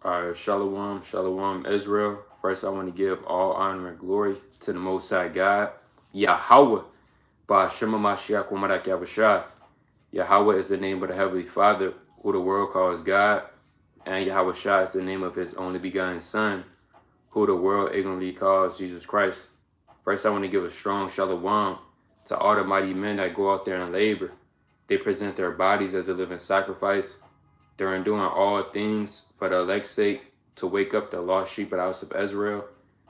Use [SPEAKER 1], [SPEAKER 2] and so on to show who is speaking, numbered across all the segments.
[SPEAKER 1] Shalom, shalom, Israel. First, I want to give all honor and glory to the Most High God, Yahweh, Ba'Shem HaMashiach Wamadak Yahushua. Yahweh is the name of the Heavenly Father, who the world calls God, and Yahushua is the name of His only begotten Son, who the world ignorantly calls Jesus Christ. First, I want to give a strong shalom to all the mighty men that go out there and labor. They present their bodies as a living sacrifice. They're enduring all things for the elect's sake, to wake up the lost sheep of the house of Israel,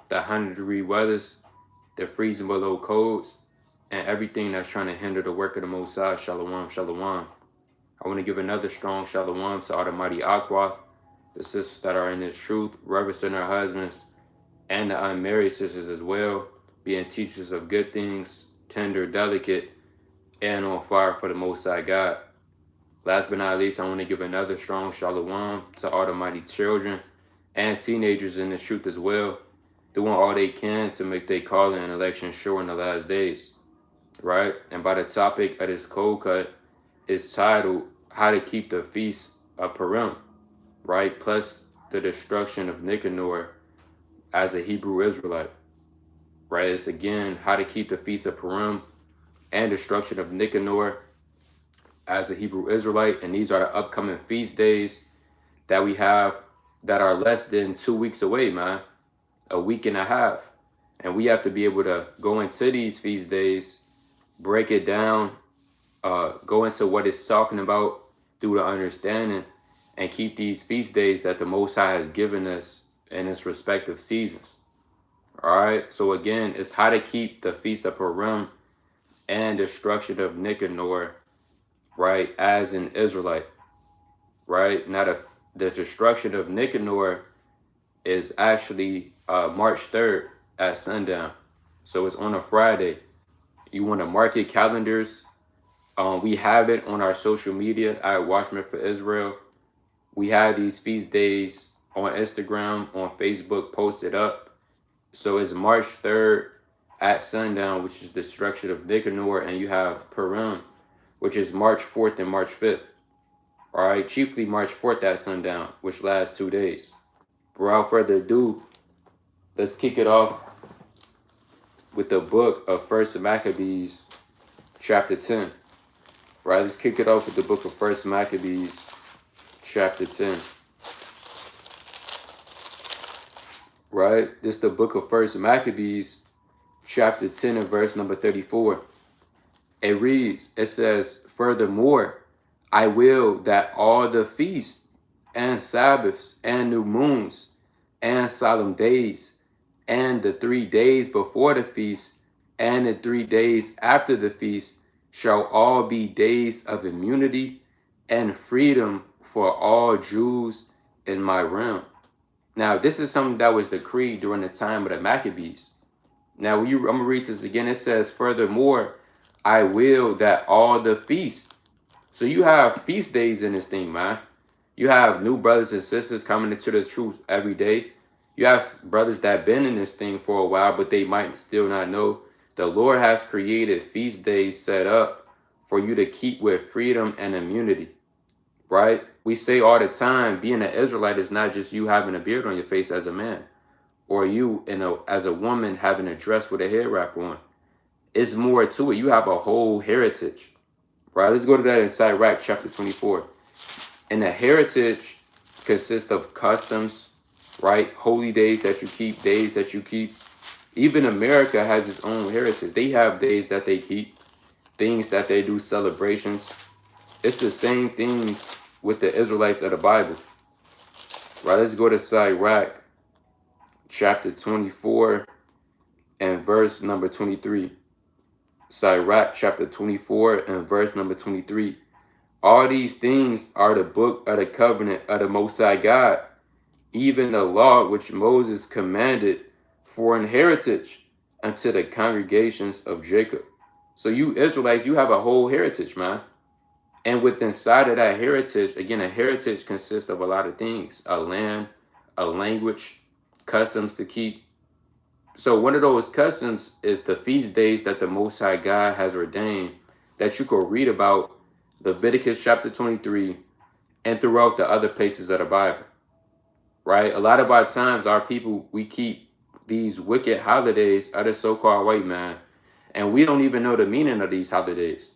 [SPEAKER 1] the 100-degree weathers, the freezing below codes, and everything that's trying to hinder the work of the Most High. Shalom, shalom. I want to give another strong shalom to all the mighty Akwath, the sisters that are in this truth, reverencing their husbands, and the unmarried sisters as well, being teachers of good things, tender, delicate, and on fire for the Most High God. Last but not least, I want to give another strong shalom to all the mighty children and teenagers in this truth as well, doing all they can to make their calling and election sure in the last days, right? And by the topic of this cold cut is titled, How to Keep the Feast of Purim, right? Plus the destruction of Nicanor as a Hebrew Israelite, right? It's again, how to keep the Feast of Purim and destruction of Nicanor as a Hebrew Israelite. And these are the upcoming feast days that we have that are less than 2 weeks away, man. A week and a half. And we have to be able to go into these feast days, break it down, go into what it's talking about through the understanding, and keep these feast days that the Most High has given us in its respective seasons. All right. So again, it's how to keep the Feast of Purim and destruction of Nicanor, right, as an Israelite, right? Now the destruction of Nicanor is actually March 3rd at sundown. So it's on a Friday. You want to mark your calendars. We have it on our social media at Watchmen for Israel. We have these feast days on Instagram, on Facebook, posted up. So it's March 3rd at sundown, which is the destruction of Nicanor, and you have Purim, which is March 4th and March 5th. All right, chiefly March 4th at sundown, which lasts 2 days. Without further ado, let's kick it off with the book of First Maccabees, chapter 10. Right, let's kick it off with the book of First Maccabees, chapter 10. Right, this is the book of First Maccabees, chapter 10 and verse number 34. It reads, it says, furthermore, I will that all the feasts and Sabbaths and new moons and solemn days and the 3 days before the feast and the 3 days after the feast shall all be days of immunity and freedom for all Jews in my realm. Now, this is something that was decreed during the time of the Maccabees. Now, I'm going to read this again. It says, furthermore, I will that all the feasts. So you have feast days in this thing, man. You have new brothers and sisters coming into the truth every day. You have brothers that been in this thing for a while, but they might still not know. The Lord has created feast days set up for you to keep with freedom and immunity, right? We say all the time, being an Israelite is not just you having a beard on your face as a man, or you, as a woman having a dress with a hair wrap on. It's more to it. You have a whole heritage, right? Let's go to that in Sirach chapter 24. And the heritage consists of customs, right? Holy days that you keep, days that you keep. Even America has its own heritage. They have days that they keep, things that they do, celebrations. It's the same things with the Israelites of the Bible, right? Let's go to Sirach chapter 24 and verse number 23. Sirach chapter 24 and verse number 23. All these things are the book of the covenant of the Most High God, even the law which Moses commanded for an heritage unto the congregations of Jacob. So you Israelites, you have a whole heritage, man. And within inside of that heritage, again, a heritage consists of a lot of things: a land, a language, customs to keep. So one of those customs is the feast days that the Most High God has ordained that you could read about Leviticus chapter 23 and throughout the other places of the Bible. right? A lot of our times, our people, we keep these wicked holidays of the so-called white man, and we don't even know the meaning of these holidays,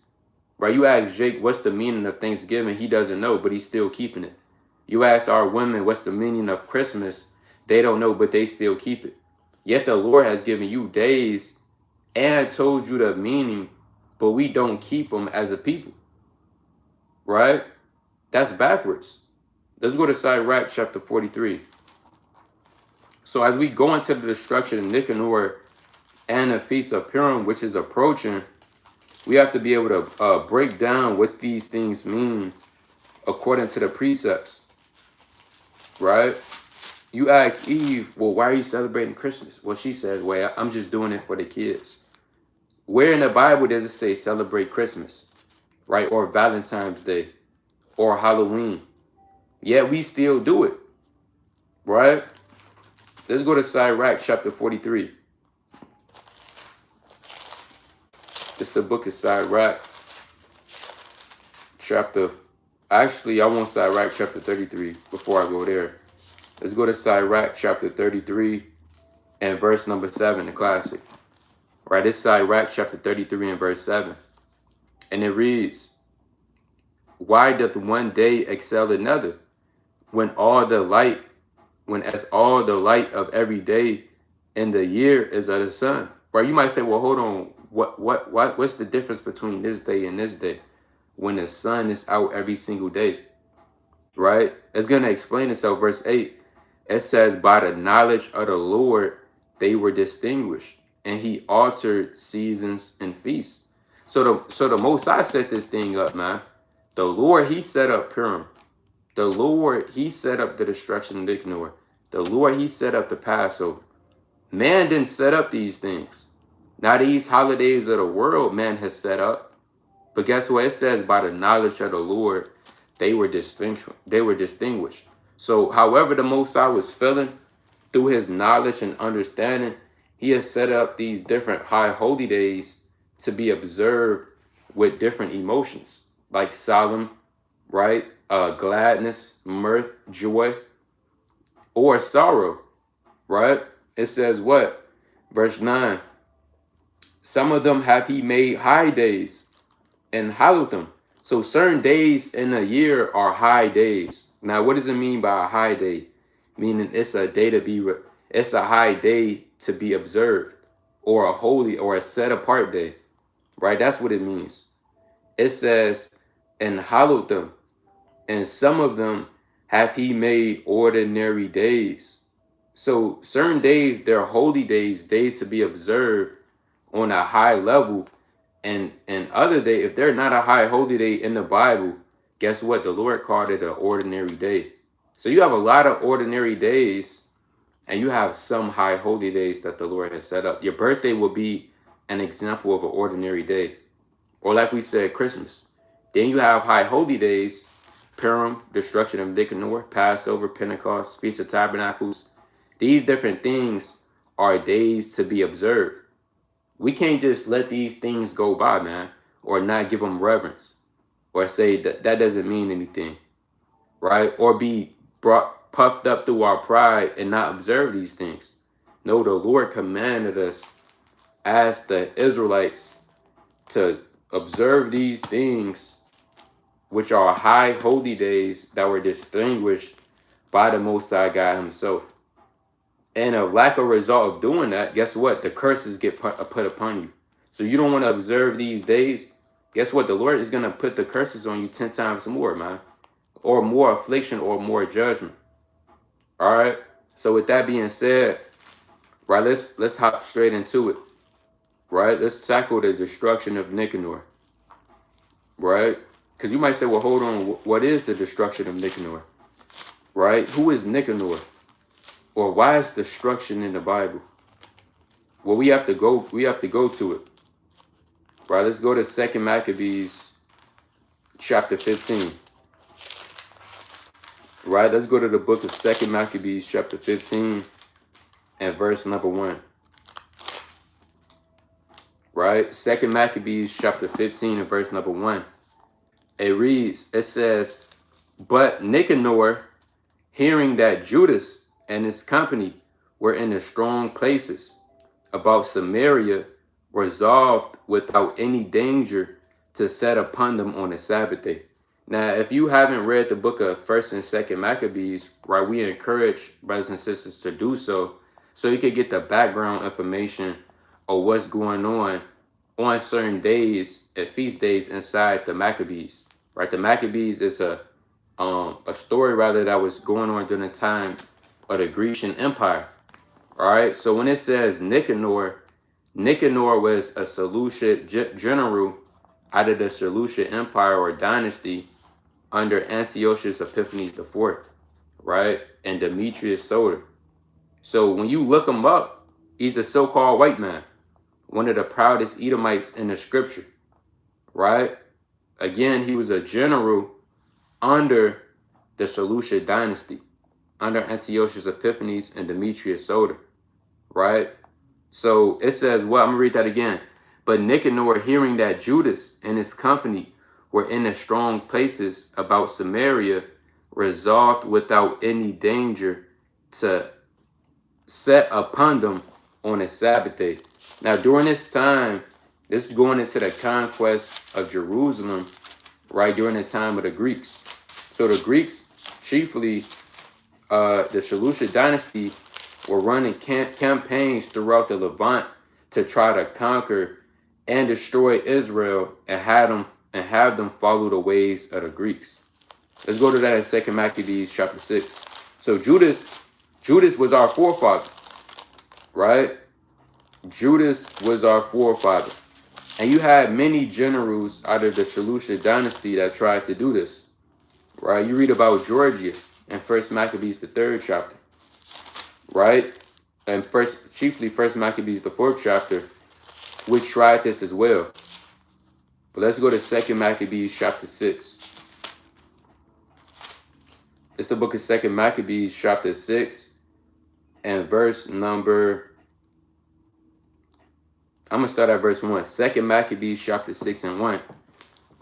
[SPEAKER 1] right? You ask Jake, what's the meaning of Thanksgiving? He doesn't know, but he's still keeping it. You ask our women, what's the meaning of Christmas? They don't know, but they still keep it. Yet the Lord has given you days and told you the meaning, but we don't keep them as a people, right? That's backwards. Let's go to Sirach chapter 43. So as we go into the destruction of Nicanor and the Feast of Purim, which is approaching, we have to be able to break down what these things mean according to the precepts, right? You ask Eve, well, why are you celebrating Christmas? Well, she says, well, I'm just doing it for the kids. Where in the Bible does it say celebrate Christmas, right? Or Valentine's Day or Halloween? Yet we still do it, right? Let's go to Sirach chapter 43. It's the book of Sirach chapter, actually, I want Sirach chapter 33 before I go there. Let's go to Sirach chapter 33 and verse number 7, the classic. Right, it's Sirach chapter 33 and verse 7. And it reads, why doth one day excel another, when as all the light of every day in the year is of the sun? Right, you might say, well, hold on, what's the difference between this day and this day when the sun is out every single day? Right, it's going to explain itself. Verse 8, it says, by the knowledge of the Lord they were distinguished, and he altered seasons and feasts. So the Most High set this thing up, man. The Lord, he set up Purim. The Lord, he set up the destruction of Nicanor. The Lord, he set up the Passover. Man didn't set up these things. Now these holidays of the world, man has set up. But guess what? It says, by the knowledge of the Lord, they were distinguished. So however the Most High was feeling through his knowledge and understanding, he has set up these different high holy days to be observed with different emotions, like solemn, right? Gladness, mirth, joy, or sorrow, right? It says what? Verse 9, some of them hath he made high days and hallowed them. So certain days in a year are high days. Now, what does it mean by a high day? Meaning it's a day to be, it's a high day to be observed, or a holy or a set apart day, right? That's what it means. It says, and hallowed them, and some of them hath he made ordinary days. So certain days, they're holy days, days to be observed on a high level. And other day, if they're not a high holy day in the Bible, guess what? The Lord called it an ordinary day. So you have a lot of ordinary days, and you have some high holy days that the Lord has set up. Your birthday will be an example of an ordinary day. Or like we said, Christmas. Then you have high holy days, Purim, destruction of Nicanor, Passover, Pentecost, Feast of Tabernacles. These different things are days to be observed. We can't just let these things go by, man, or not give them reverence, or say that that doesn't mean anything, right? Or be puffed up through our pride and not observe these things. No, the Lord commanded us as the Israelites to observe these things, which are high holy days that were distinguished by the Most High God himself. And a lack of result of doing that, guess what? The curses get put upon you. So you don't want to observe these days. Guess what? The Lord is going to put the curses on you 10 times more, man. Or more affliction or more judgment. All right. So with that being said, right, let's hop straight into it. Right. Let's tackle the destruction of Nicanor. Right. Because you might say, well, hold on. What is the destruction of Nicanor? Right. Who is Nicanor? Or why is destruction in the Bible? Well, we have to go to it. Right, let's go to 2 Maccabees chapter 15. Right, let's go to the book of 2 Maccabees chapter 15 and verse number 1. Right, 2 Maccabees chapter 15 and verse number 1. It reads, it says, but Nicanor hearing that Judas and his company were in the strong places about Samaria, resolved without any danger to set upon them on the Sabbath day. Now, if you haven't read the book of 1st and 2nd Maccabees, right, we encourage brothers and sisters to do so you can get the background information of what's going on certain days and feast days inside the Maccabees, right? The Maccabees is a story rather that was going on during the time of the Grecian Empire. All right, so when it says Nicanor, Nicanor was a Seleucid general out of the Seleucid Empire or dynasty under Antiochus Epiphanes IV, right, and Demetrius Soter. So when you look him up, he's a so-called white man, one of the proudest Edomites in the scripture, right? Again, he was a general under the Seleucid dynasty, under Antiochus Epiphanes and Demetrius Soter, right? So it says, well, I'm going to read that again. But Nicanor, hearing that Judas and his company were in the strong places about Samaria, resolved without any danger to set upon them on a Sabbath day. Now, during this time, this is going into the conquest of Jerusalem, right, during the time of the Greeks. So the Greeks, chiefly the Seleucid dynasty, were running campaigns throughout the Levant to try to conquer and destroy Israel and have them follow the ways of the Greeks. Let's go to that in 2nd Maccabees chapter 6. So Judas was our forefather, right? Judas was our forefather. And you had many generals out of the Seleucid dynasty that tried to do this, right? You read about Georgius in 1st Maccabees, the 3rd chapter, right? And chiefly 1st Maccabees, the 4th chapter, which tried this as well. But let's go to 2nd Maccabees chapter 6. It's the book of 2nd Maccabees chapter 6 and verse number, I'm going to start at verse 1. 2nd Maccabees chapter 6 and 1.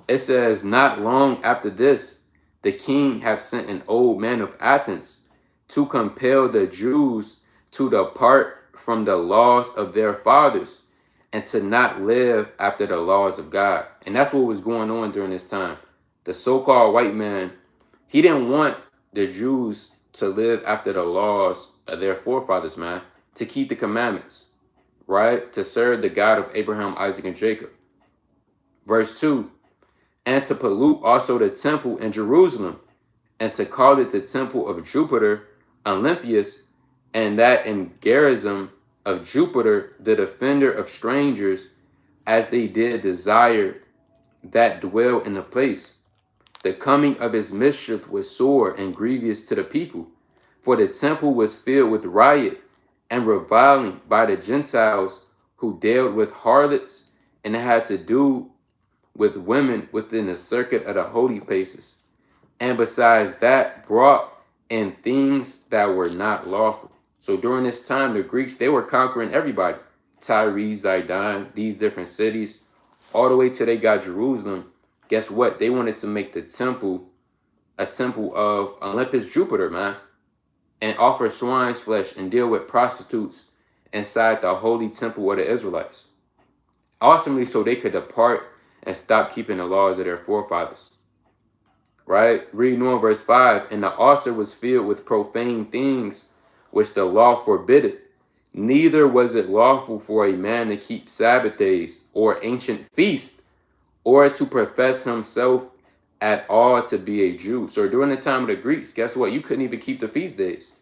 [SPEAKER 1] It says, not long after this, the king have sent an old man of Athens to compel the Jews to depart from the laws of their fathers and to not live after the laws of God. And that's what was going on during this time. The so-called white man, he didn't want the Jews to live after the laws of their forefathers, man, to keep the commandments, right? To serve the God of Abraham, Isaac, and Jacob. Verse 2, and to pollute also the temple in Jerusalem, and to call it the temple of Jupiter, Olympius, and that in Gerizim of Jupiter, the defender of strangers, as they did desire that dwell in the place. The coming of his mischief was sore and grievous to the people, for the temple was filled with riot and reviling by the Gentiles who dealt with harlots and had to do with women within the circuit of the holy places, and besides that brought in things that were not lawful. So during this time, the Greeks, they were conquering everybody. Tyre, Zidon, these different cities, all the way till they got Jerusalem. Guess what? They wanted to make the temple a temple of Olympus Jupiter, man, and offer swine's flesh and deal with prostitutes inside the holy temple of the Israelites. Ultimately, so they could depart and stop keeping the laws of their forefathers. Right? Reading on verse 5, and the altar was filled with profane things which the law forbiddeth. Neither was it lawful for a man to keep Sabbath days or ancient feasts, or to profess himself at all to be a Jew. So during the time of the Greeks, guess what? You couldn't even keep the feast days.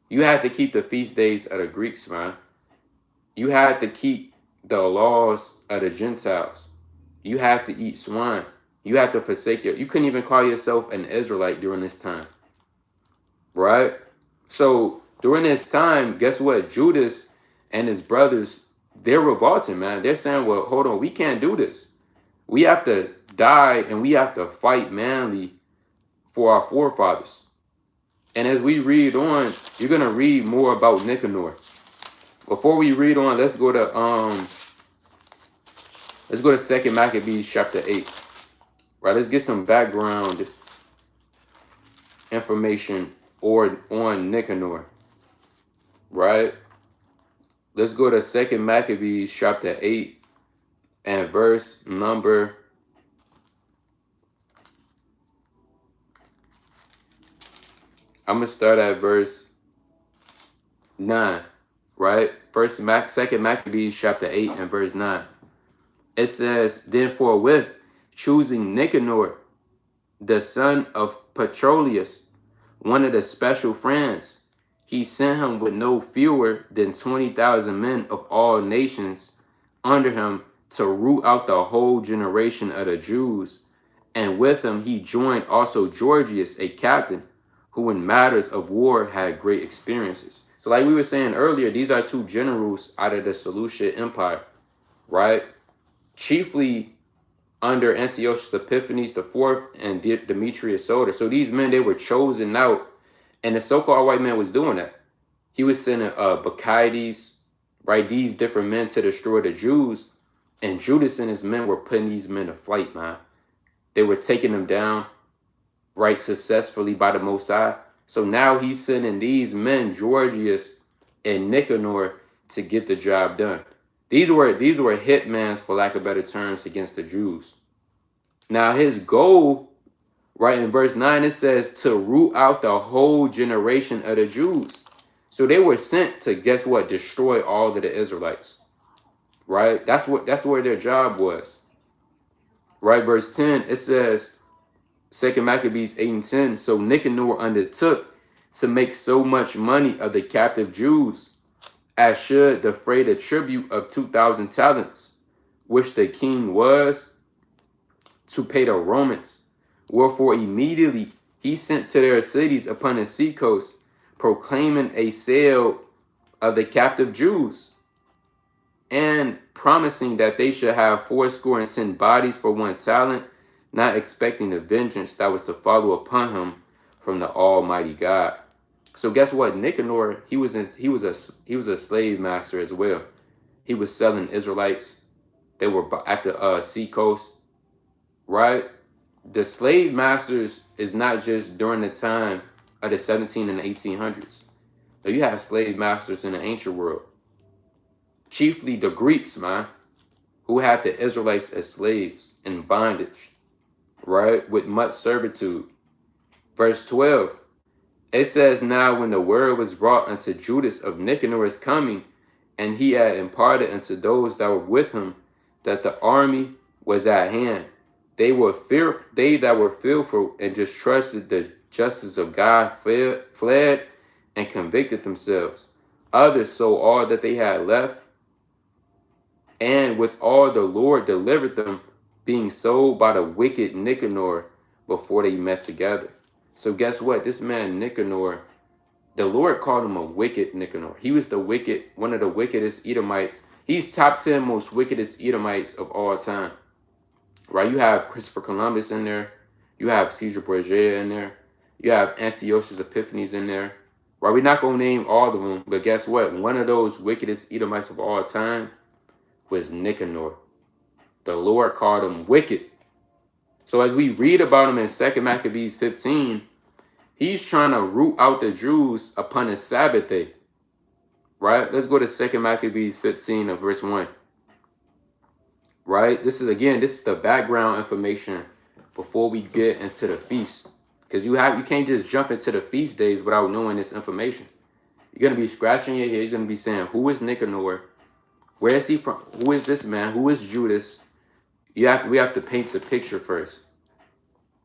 [SPEAKER 1] You had to keep the feast days of the Greeks, man. You had to keep the laws of the Gentiles. You had to eat swine. You had to forsake you couldn't even call yourself an Israelite during this time. Right? So during this time, guess what? Judas and his brothers, they're revolting, man. They're saying, well, hold on, we can't do this. We have to die and we have to fight manly for our forefathers. And as we read on, you're going to read more about Nicanor. Before we read on, let's go to 2nd Maccabees chapter 8. Right, let's get some background information or on Nicanor, right? Let's go to 2 Maccabees chapter 8 and verse number, I'm going to start at verse 9, right? 2 Maccabees chapter 8 and verse 9. It says, then forthwith, choosing Nicanor, the son of Petrolius, one of the special friends, he sent him with no fewer than 20,000 men of all nations under him to root out the whole generation of the Jews. And with him he joined also Georgius, a captain, who in matters of war had great experiences. So like we were saying earlier, these are two generals out of the Seleucid Empire, right? Chiefly under Antiochus Epiphanes IV and Demetrius Soter. So these men, they were chosen out, and the so-called white man was doing that. He was sending Bacchides, right, these different men to destroy the Jews, and Judas and his men were putting these men to flight, man. They were taking them down, right, successfully by the Most High. So now he's sending these men, Georgius and Nicanor, to get the job done. These were hitmans, for lack of better terms, against the Jews. Now his goal, right, in verse 9, it says to root out the whole generation of the Jews. So they were sent to, guess what, destroy all of the Israelites, right? That's where their job was, right? Verse 10, it says, 2 Maccabees 8 and 10, so Nicanor undertook to make so much money of the captive Jews as should defray the tribute of 2,000 talents, which the king was to pay the Romans. Wherefore immediately he sent to their cities upon the seacoast, proclaiming a sale of the captive Jews, and promising that they should have 80 bodies for 1 talent, not expecting the vengeance that was to follow upon him from the Almighty God. So guess what? Nicanor, he was a slave master as well. He was selling Israelites. They were at the seacoast, right? The slave masters is not just during the time of the 17 and 1800s. So you have slave masters in the ancient world. Chiefly the Greeks, man, who had the Israelites as slaves in bondage, right? With much servitude. Verse 12, it says, now when the word was brought unto Judas of Nicanor's coming, and he had imparted unto those that were with him that the army was at hand, they that were fearful and distrusted the justice of God fled and convicted themselves. Others sold all that they had left, and with all the Lord delivered them, being sold by the wicked Nicanor before they met together. So guess what? This man Nicanor, the Lord called him a wicked Nicanor. He was one of the wickedest Edomites. He's top 10 most wickedest Edomites of all time. Right? You have Christopher Columbus in there. You have Caesar Borgia in there. You have Antiochus Epiphanes in there. Right? We're not going to name all of them, but guess what? One of those wickedest Edomites of all time was Nicanor. The Lord called him wicked. So as we read about him in 2 Maccabees 15, he's trying to root out the Jews upon a Sabbath day. Right? Let's go to 2 Maccabees 15 of verse 1. Right? This is the background information before we get into the feast. Because you can't just jump into the feast days without knowing this information. You're going to be scratching your head. You're going to be saying, who is Nicanor? Where is he from? Who is this man? Who is Judas? We have to paint the picture first.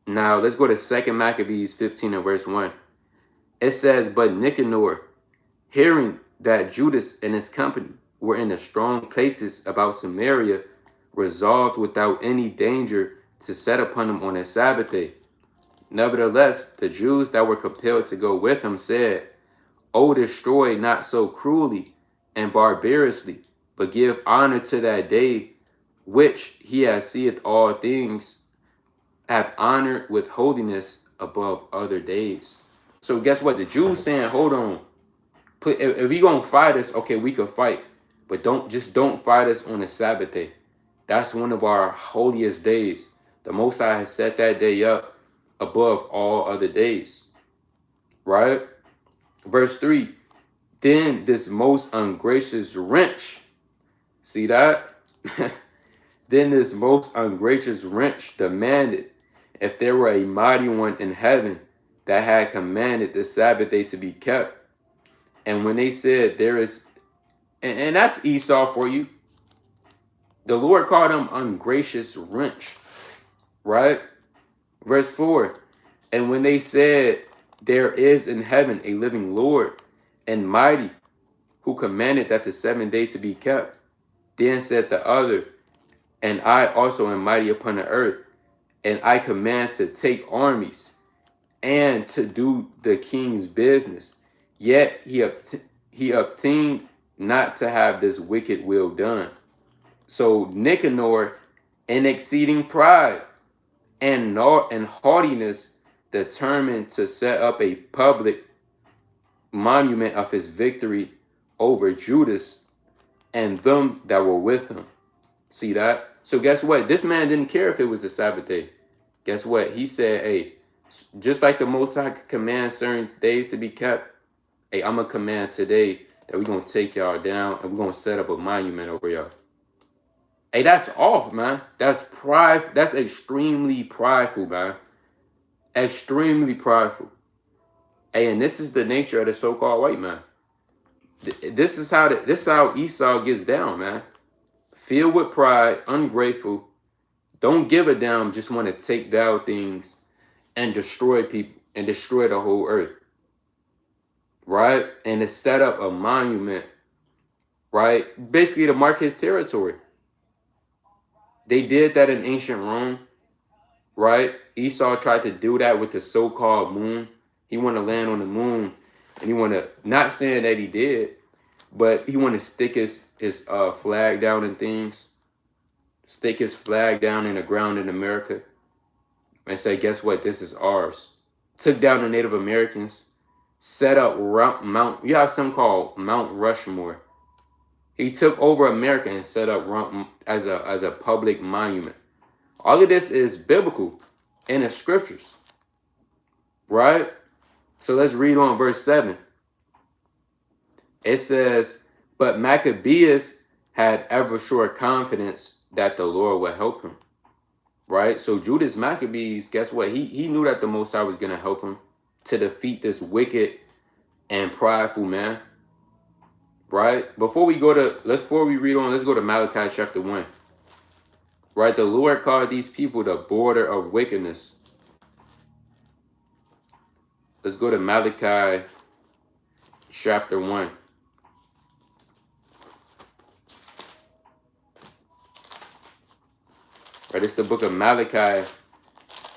[SPEAKER 1] Now, let's go to 2 Maccabees 15 and verse 1. It says, but Nicanor, hearing that Judas and his company were in the strong places about Samaria, resolved without any danger to set upon him on a Sabbath day. Nevertheless, the Jews that were compelled to go with him said, O destroy not so cruelly and barbarously, but give honor to that day, which he has seeth all things, have honored with holiness above other days. So guess what? The Jews saying, hold on. If we gonna fight us, okay, we can fight. But don't fight us on a Sabbath day. That's one of our holiest days. The Most High has set that day up above all other days. Right? Verse 3, then this most ungracious wretch, see that? Then this most ungracious wretch demanded if there were a mighty one in heaven that had commanded the Sabbath day to be kept. And when they said there is, and that's Esau for you, the Lord called him ungracious wretch, right? Verse 4, and when they said there is in heaven a living Lord and mighty who commanded that the 7th day to be kept, then said the other, and I also am mighty upon the earth, and I command to take armies and to do the king's business. Yet he obtained not to have this wicked will done. So Nicanor, in exceeding pride and haughtiness, determined to set up a public monument of his victory over Judas and them that were with him. See that? So guess what? This man didn't care if it was the Sabbath day. Guess what? He said, hey, just like the Most High could command certain days to be kept, hey, I'm going to command today that we're going to take y'all down and we're going to set up a monument over y'all. Hey, that's off, man. That's pride. That's extremely prideful, man. Extremely prideful. Hey, and this is the nature of the so-called white man. This is how Esau gets down, man. Filled with pride, ungrateful, don't give a damn, just want to take down things and destroy people and destroy the whole earth, right? And to set up a monument, right? Basically to mark his territory. They did that in ancient Rome, right? Esau tried to do that with the so-called moon. He wanted to land on the moon, and he wanted, not saying that he did, but he wanted to stick his flag down in things, stick his flag down in the ground in America, and say, guess what? This is ours. Took down the Native Americans, set up Mount, you have something called Mount Rushmore. He took over America and set up as a public monument. All of this is biblical in the scriptures, right? So let's read on verse 7. It says, but Maccabeus had ever sure confidence that the Lord would help him, right? So Judas Maccabees, guess what? He knew that the Most High was going to help him to defeat this wicked and prideful man, right? Before we read on, let's go to Malachi chapter 1, right? The Lord called these people the border of wickedness. Let's go to Malachi chapter 1. Right, it's the book of Malachi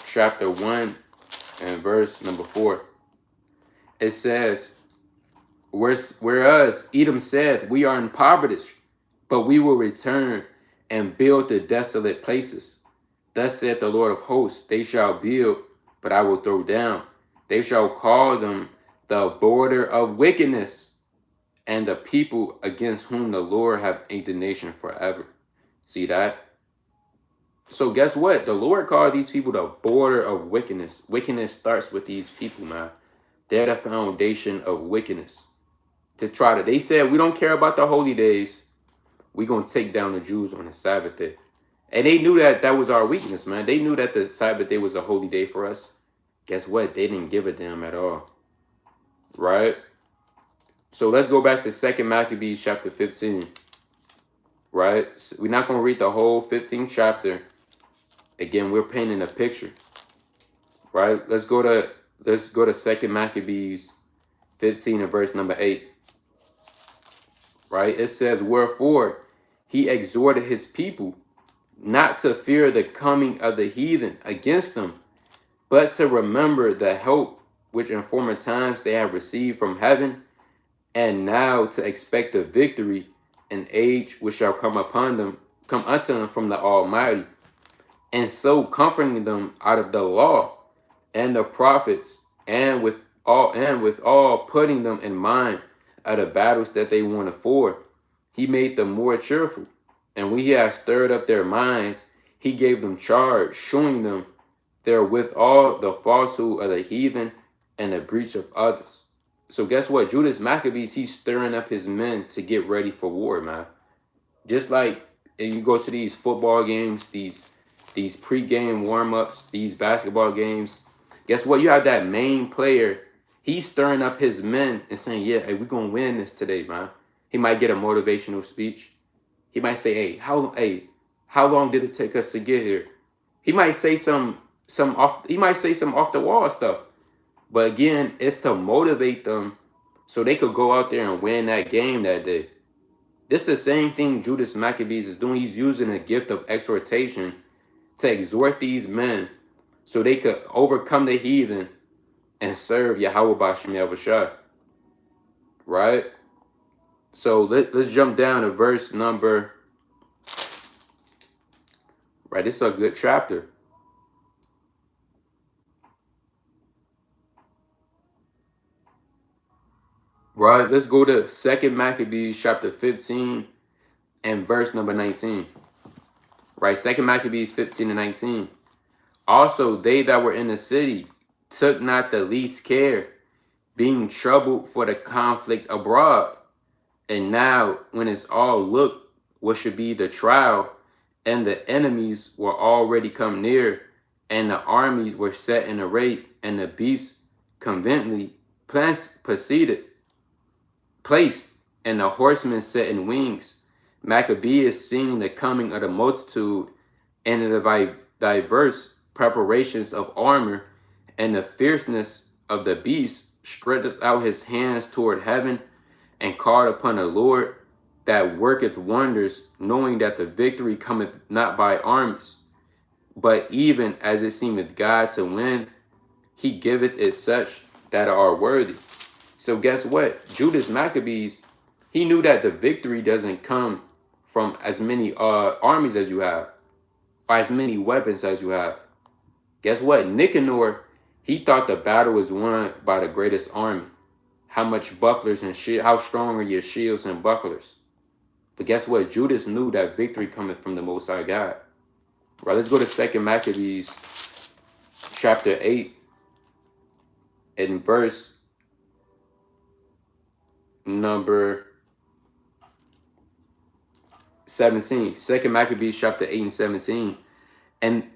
[SPEAKER 1] chapter 1 and verse number 4. It says, whereas Edom said, we are impoverished, but we will return and build the desolate places. Thus saith the Lord of hosts, they shall build, but I will throw down. They shall call them the border of wickedness, and the people against whom the Lord hath indignation forever. See that? So guess what? The Lord called these people the border of wickedness. Wickedness starts with these people, man. They're the foundation of wickedness. They said, we don't care about the holy days. We're going to take down the Jews on the Sabbath day. And they knew that that was our weakness, man. They knew that the Sabbath day was a holy day for us. Guess what? They didn't give a damn at all. Right? So let's go back to 2 Maccabees chapter 15. Right? We're not going to read the whole 15th chapter. Again, we're painting a picture. Right? Let's go to 2 Maccabees 15 and verse number 8. Right? It says, wherefore he exhorted his people not to fear the coming of the heathen against them, but to remember the help which in former times they have received from heaven, and now to expect the victory and age which shall come unto them from the Almighty, and so comforting them out of the law and the prophets, and with all putting them in mind of the battles that they won afore, he made them more cheerful. And when he had stirred up their minds, he gave them charge, showing them therewithal the falsehood of the heathen and the breach of others. So guess what? Judas Maccabees, he's stirring up his men to get ready for war, man. Just like and you go to these football games, these pre-game warm-ups, these basketball games. Guess what? You have that main player. He's stirring up his men and saying, "Yeah, hey, we're gonna win this today, man." He might get a motivational speech. He might say, how long did it take us to get here?" He might say some off. He might say some off the wall stuff. But again, it's to motivate them so they could go out there and win that game that day. This is the same thing Judas Maccabees is doing. He's using a gift of exhortation to exhort these men so they could overcome the heathen and serve Yahweh B'Shem Yahushua. Right? So let's jump down to verse number. Right, this is a good chapter. Right, let's go to 2 Maccabees chapter 15 and verse number 19. Right, 2 Maccabees 15 and 19. Also, they that were in the city took not the least care, being troubled for the conflict abroad. And now, when it's all looked, what should be the trial, and the enemies were already come near, and the armies were set in array, and the beasts conveniently placed, and the horsemen set in wings. Maccabeus, seeing the coming of the multitude, and the diverse preparations of armor, and the fierceness of the beast, stretched out his hands toward heaven, and called upon the Lord that worketh wonders, knowing that the victory cometh not by armies, but even as it seemeth God to win, he giveth it such that are worthy. So guess what? Judas Maccabees, he knew that the victory doesn't come from as many armies as you have, or as many weapons as you have. Guess what? Nicanor, he thought the battle was won by the greatest army. How much bucklers and shield, how strong are your shields and bucklers? But guess what? Judas knew that victory cometh from the Most High God. Right, let's go to 2 Maccabees chapter 8 and verse number 17. 2 Maccabees chapter 8 and 17. And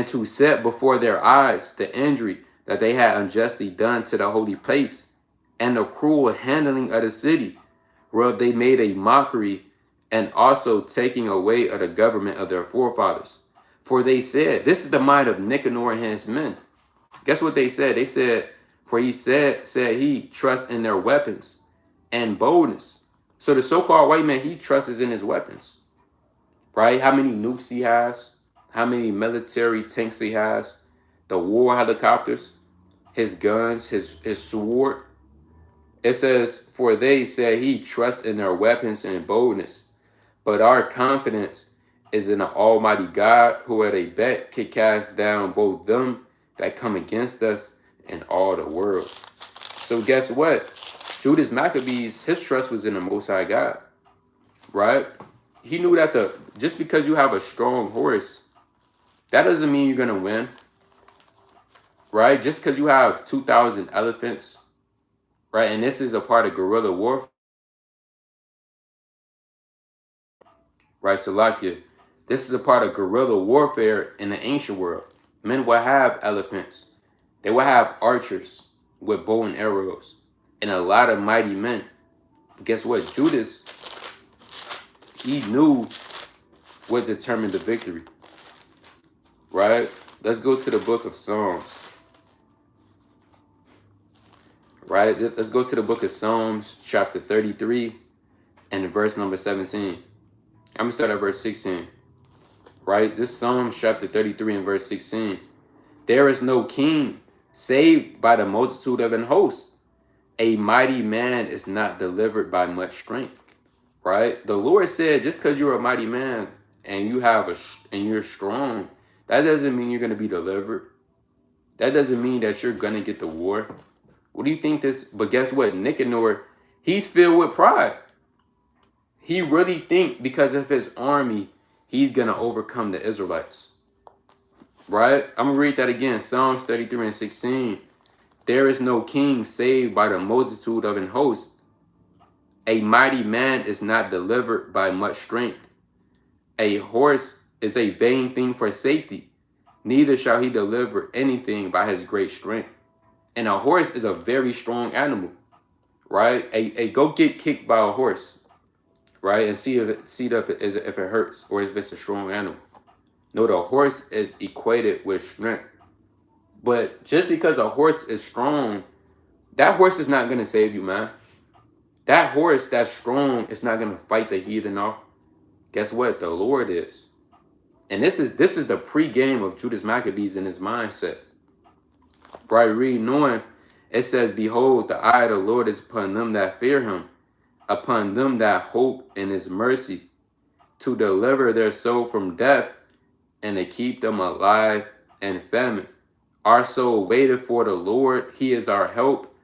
[SPEAKER 1] to set before their eyes the injury that they had unjustly done to the holy place, and the cruel handling of the city, whereof they made a mockery, and also taking away of the government of their forefathers. For they said, this is the mind of Nicanor and his men. Guess what they said? They said, for he said he trusts in their weapons and boldness. So the so-called white man, he trusts in his weapons. Right? How many nukes he has, how many military tanks he has, the war helicopters, his guns, his sword. It says, for they said he trusts in their weapons and boldness. But our confidence is in the Almighty God, who at a bet can cast down both them that come against us and all the world. So guess what? Judas Maccabees, his trust was in the Most High God, right? He knew that just because you have a strong horse, that doesn't mean you're going to win, right? Just because you have 2,000 elephants, right? And this is a part of guerrilla warfare, right? Salakia, this is a part of guerrilla warfare in the ancient world. Men will have elephants. They will have archers with bow and arrows and a lot of mighty men. But guess what? Judas, he knew what determined the victory, right? Let's go to the book of Psalms, right? Let's go to the book of Psalms, chapter 33 and verse number 17. I'm going to start at verse 16, right? This Psalms, chapter 33 and verse 16. There is no king saved by the multitude of an host. A mighty man is not delivered by much strength, right? The Lord said, just because you're a mighty man and you're strong, that doesn't mean you're going to be delivered. That doesn't mean that you're going to get the war. What do you think this? But guess what? Nicanor, he's filled with pride. He really think because of his army, he's going to overcome the Israelites. Right? I'm going to read that again. Psalms 33 and 16. There is no king saved by the multitude of an host. A mighty man is not delivered by much strength. A horse is a vain thing for safety, neither shall he deliver anything by his great strength. And a horse is a very strong animal, right? Go get kicked by a horse, right? And see if it hurts or if it's a strong animal. No, the horse is equated with strength. But just because a horse is strong, that horse is not going to save you, man. That horse that's strong is not going to fight the heathen off. Guess what? The Lord is. And this is the pre-game of Judas Maccabees in his mindset. Right, read knowing it says, behold, the eye of the Lord is upon them that fear him, upon them that hope in his mercy, to deliver their soul from death and to keep them alive and famine. Our soul waited for the Lord. He is our help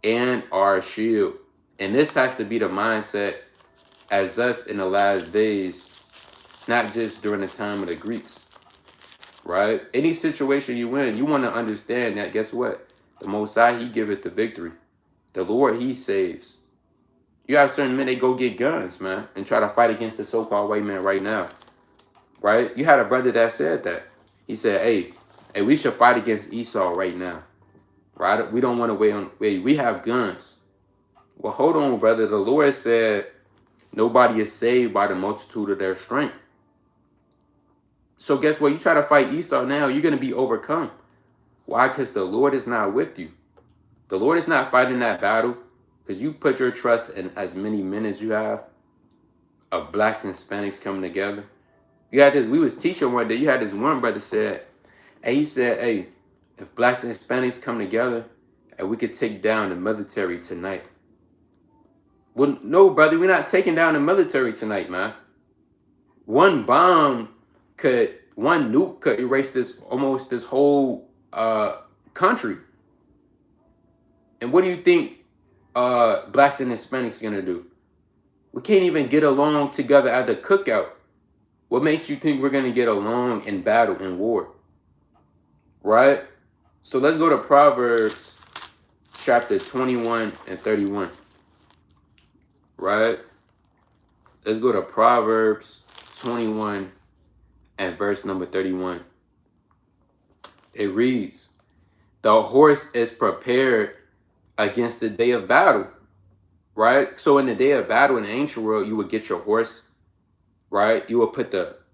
[SPEAKER 1] and our shield. And this has to be the mindset as us in the last days, not just during the time of the Greeks, right? Any situation you in, you want to understand that, guess what? The Most High, he giveth the victory. The Lord, he saves. You have certain men, they go get guns, man, and try to fight against the so-called white man right now, right? You had a brother that said that. He said, hey, we should fight against Esau right now, right? We don't want to wait. We have guns. Well, hold on, brother. The Lord said nobody is saved by the multitude of their strength. So guess what? You try to fight Esau now, you're going to be overcome. Why? Because the Lord is not with you. The Lord is not fighting that battle because you put your trust in as many men as you have of blacks and Hispanics coming together. You had this, we was teaching one day, you had this one brother said, he said, hey, if blacks and Hispanics come together, and we could take down the military tonight. Well, no, brother, we're not taking down the military tonight, man. One nuke could erase this whole country. And what do you think blacks and Hispanics gonna do? We can't even get along together at the cookout. What makes you think we're gonna get along in battle, in war? Right? So let's go to Proverbs chapter 21 and 31. Right? Let's go to Proverbs 21 and verse number 31. It reads, the horse is prepared against the day of battle. Right? So in the day of battle in the ancient world, you would get your horse. Right? You would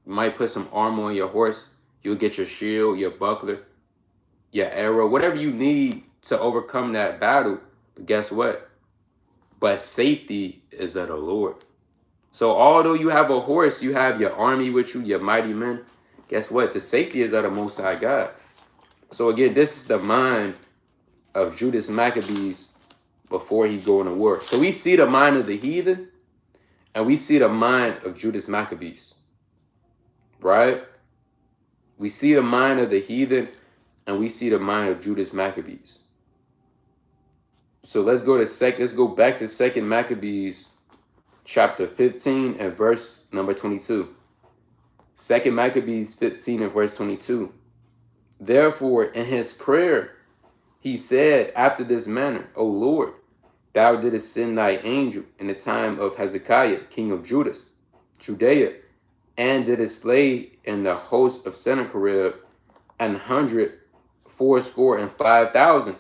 [SPEAKER 1] might put some armor on your horse. You would get your shield, your buckler, your arrow, whatever you need to overcome that battle. But guess what? But safety is of the Lord. So although you have a horse, you have your army with you, your mighty men. Guess what? The safety is of the Most High God. So again, this is the mind of Judas Maccabees before he go into war. So we see the mind of the heathen and we see the mind of Judas Maccabees. Right? We see the mind of the heathen and we see the mind of Judas Maccabees. So let's go back to 2 Maccabees chapter 15 and verse number 22. 2 Maccabees 15 and verse 22. Therefore, in his prayer, he said after this manner, O Lord, thou didst send thy angel in the time of Hezekiah, king of Judea, and didst slay in the host of Sennacherib 185,000.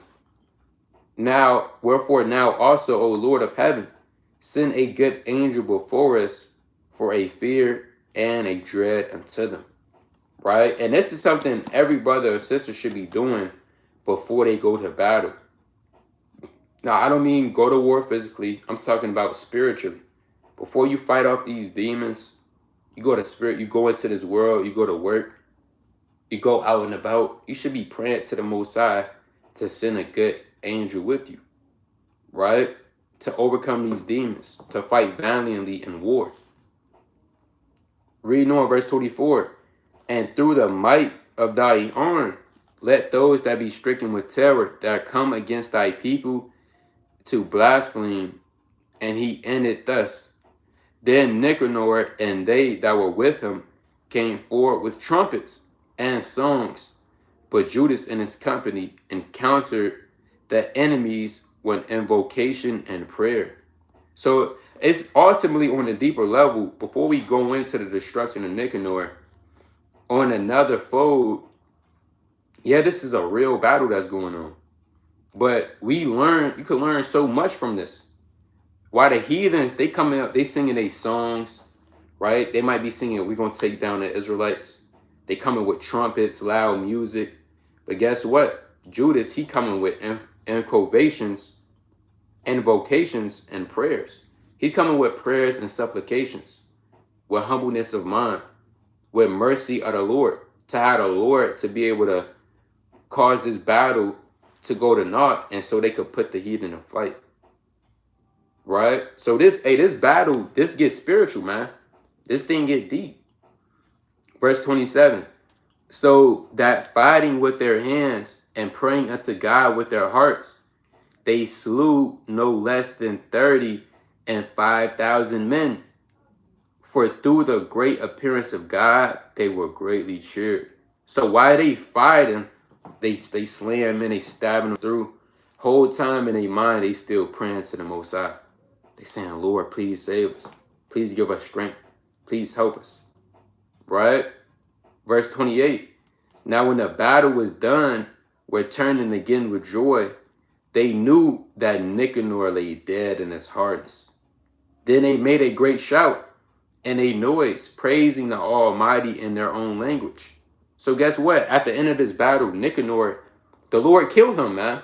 [SPEAKER 1] Now, wherefore now also, O Lord of heaven, send a good angel before us for a fear and a dread unto them. Right? And this is something every brother or sister should be doing before they go to battle. Now, I don't mean go to war physically. I'm talking about spiritually. Before you fight off these demons, you go to spirit, you go into this world, you go to work, you go out and about. You should be praying to the Most High to send a good angel with you, right? To overcome these demons, to fight valiantly in war. Read on verse 24. And through the might of thy arm, let those that be stricken with terror that come against thy people to blaspheme. And he ended thus. Then Nicanor and they that were with him came forward with trumpets and songs. But Judas and his company encountered the enemies with invocation and prayer. So it's ultimately on a deeper level. Before we go into the destruction of Nicanor, on another fold, yeah, this is a real battle that's going on. But you could learn so much from this. Why the heathens, they coming up, they singing their songs, right? They might be singing, we're going to take down the Israelites. They coming with trumpets, loud music. But guess what? Judas, he coming with invocations, and prayers. He's coming with prayers and supplications, with humbleness of mind, with mercy of the Lord, to have the Lord to be able to cause this battle to go to naught, and so they could put the heathen in fight. Right? So this battle, this gets spiritual, man. This thing get deep. Verse 27. So that fighting with their hands and praying unto God with their hearts, they slew no less than 30 and 5,000 men. For through the great appearance of God, they were greatly cheered. So while they fighting, they slaying men, they stabbing them through. Whole time in their mind, they still praying to the Most High. They saying, Lord, please save us. Please give us strength. Please help us. Right? Verse 28. Now when the battle was done, returning again with joy, they knew that Nicanor lay dead in his hardness. Then they made a great shout and a noise, praising the Almighty in their own language. So guess what? At the end of this battle, Nicanor, the Lord killed him, man.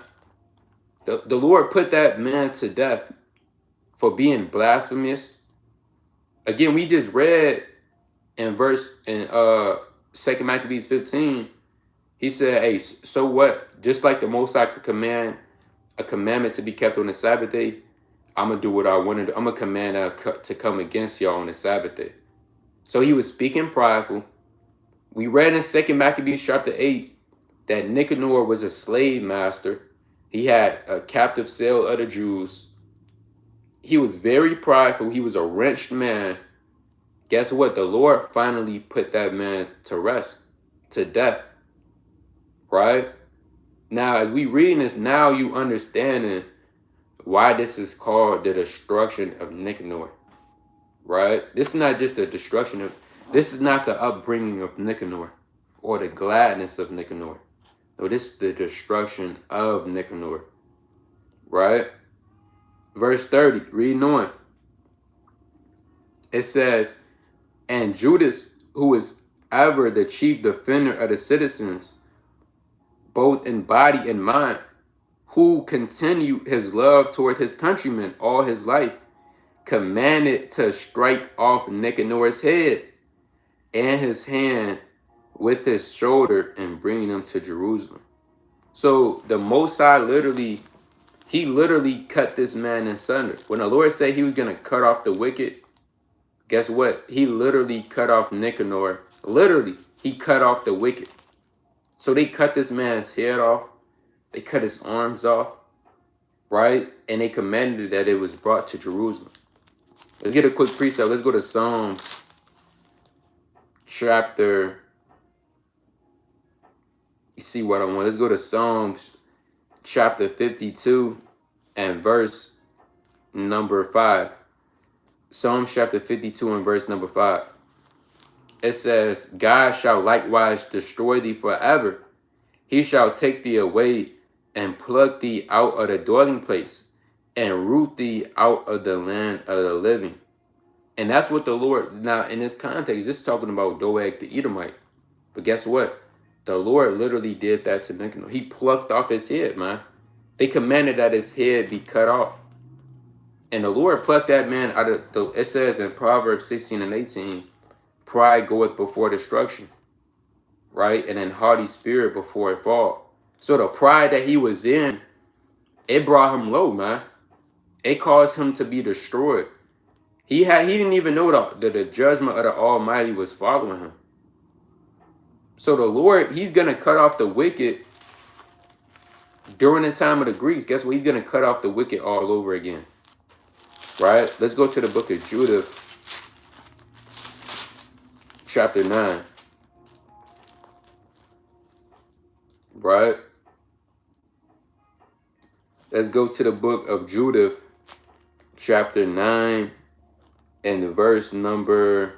[SPEAKER 1] The Lord put that man to death for being blasphemous. Again, we just read in 2 Maccabees 15, he said, hey, so what? Just like the Most High could command a commandment to be kept on the Sabbath day, I'm going to do what I want to do. I'm going to command to come against y'all on the Sabbath day. So he was speaking prideful. We read in 2 Maccabees chapter 8 that Nicanor was a slave master. He had a captive sale of the Jews. He was very prideful. He was a wrenched man. Guess what? The Lord finally put that man to rest, to death. Right? Now, as we reading this, now you understanding why this is called the destruction of Nicanor. Right? This is not just the destruction of, this is not the upbringing of Nicanor or the gladness of Nicanor. No, this is the destruction of Nicanor. Right? Verse 30, reading on. It says, and Judas, who was ever the chief defender of the citizens, both in body and mind, who continued his love toward his countrymen all his life, commanded to strike off Nicanor's head and his hand with his shoulder and bring him to Jerusalem. So the Most High he literally cut this man in sunder. When the Lord said he was going to cut off the wicked, guess what? He literally cut off Nicanor. Literally, he cut off the wicked. So they cut this man's head off. They cut his arms off, right? And they commanded that it was brought to Jerusalem. Let's get a quick precept. Let's go to Psalms chapter. You see what I want. Let's go to Psalms chapter 52 and verse number 5. Psalms chapter 52 and verse number 5. It says, God shall likewise destroy thee forever. He shall take thee away and pluck thee out of the dwelling place and root thee out of the land of the living. And that's what the Lord, now in this context, this is talking about Doeg the Edomite. But guess what? The Lord literally did that to Nicanor. He plucked off his head, man. They commanded that his head be cut off. And the Lord plucked that man out of, it says in Proverbs 16 and 18, pride goeth before destruction, right? And then haughty spirit before it fall. So the pride that he was in, it brought him low, man. It caused him to be destroyed. He didn't even know that the judgment of the Almighty was following him. So the Lord, he's going to cut off the wicked during the time of the Greeks. Guess what? He's going to cut off the wicked all over again. Right? Let's go to the book of Judah, chapter 9. Right? Let's go to the book of Judith, chapter 9, and the verse number...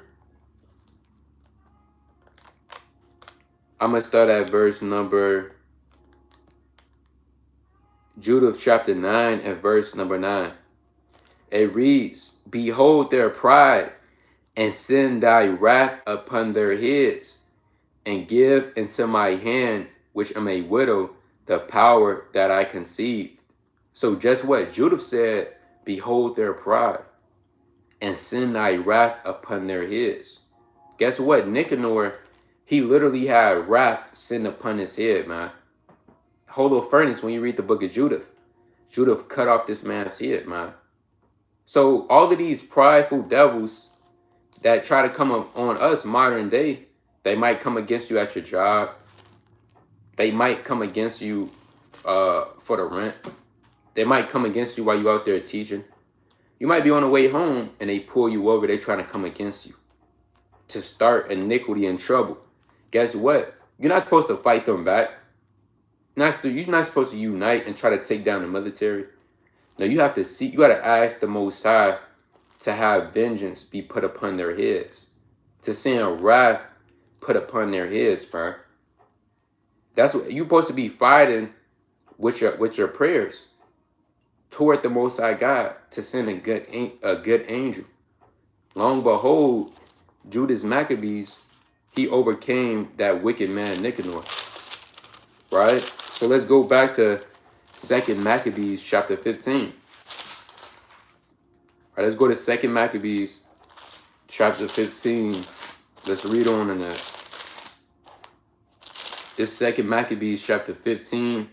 [SPEAKER 1] I'm going to start at verse number... Judith chapter 9 and verse number 9. It reads, Behold their pride, and send thy wrath upon their heads, and give into my hand, which am a widow, the power that I conceived. So just what Judith said, behold their pride, and send thy wrath upon their heads. Guess what? Nicanor, he literally had wrath sent upon his head, man. Holofernes, when you read the book of Judith, Judith cut off this man's head, man. So all of these prideful devils that try to come up on us modern day, they might come against you at your job. They might come against you for the rent. They might come against you while you're out there teaching. You might be on the way home and they pull you over. They trying to come against you to start iniquity and trouble. Guess what? You're not supposed to fight them back. You're not supposed to unite and try to take down the military. No, you have to see. You got to ask the Most High to have vengeance be put upon their heads, to send wrath put upon their heads, bro. That's what you're supposed to be fighting with your prayers toward the Most High God to send a good angel. Long behold, Judas Maccabees, he overcame that wicked man Nicanor. Right? So let's go back to 2 Maccabees chapter 15. All right, let's go to 2 Maccabees chapter 15. Let's read on in that. This 2 Maccabees chapter 15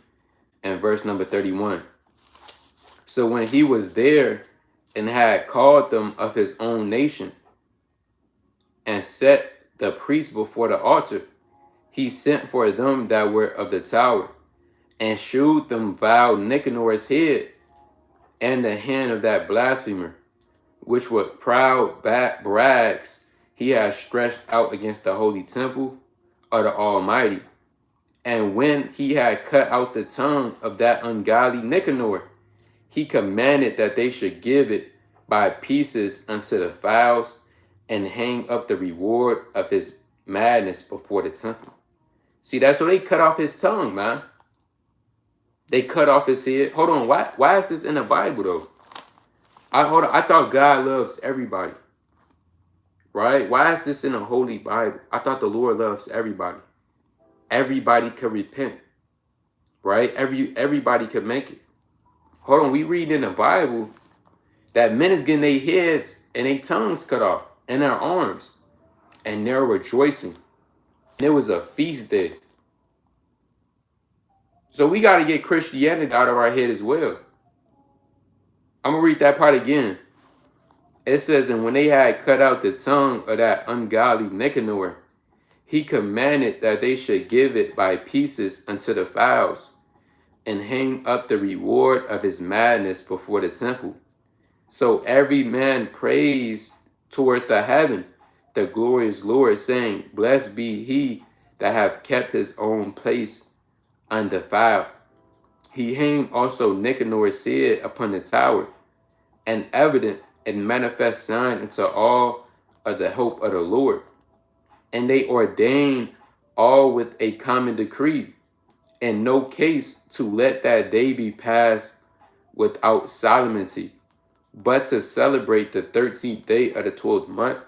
[SPEAKER 1] and verse number 31. So when he was there and had called them of his own nation and set the priests before the altar, he sent for them that were of the tower and shewed them vile Nicanor's head and the hand of that blasphemer, which with proud brags he has stretched out against the holy temple of the Almighty. And when he had cut out the tongue of that ungodly Nicanor, he commanded that they should give it by pieces unto the fowls and hang up the reward of his madness before the temple. See, that's why they cut off his tongue, man. They cut off his head. Hold on, why is this in the Bible though? I thought God loves everybody. Right? Why is this in the Holy Bible? I thought the Lord loves everybody. Everybody could repent. Right? Everybody could make it. Hold on, we read in the Bible that men is getting their heads and their tongues cut off and their arms. And they're rejoicing. It was a feast day. So we got to get Christianity out of our head as well. I'm going to read that part again. It says, and when they had cut out the tongue of that ungodly Nicanor, he commanded that they should give it by pieces unto the fowls and hang up the reward of his madness before the temple. So every man praised toward the heaven the glorious Lord, saying, Blessed be he that hath kept his own place undefiled. He hanged also Nicanor's head upon the tower, an evident and manifest sign unto all of the hope of the Lord. And they ordained all with a common decree, in no case to let that day be passed without solemnity, but to celebrate the 13th day of the 12th month,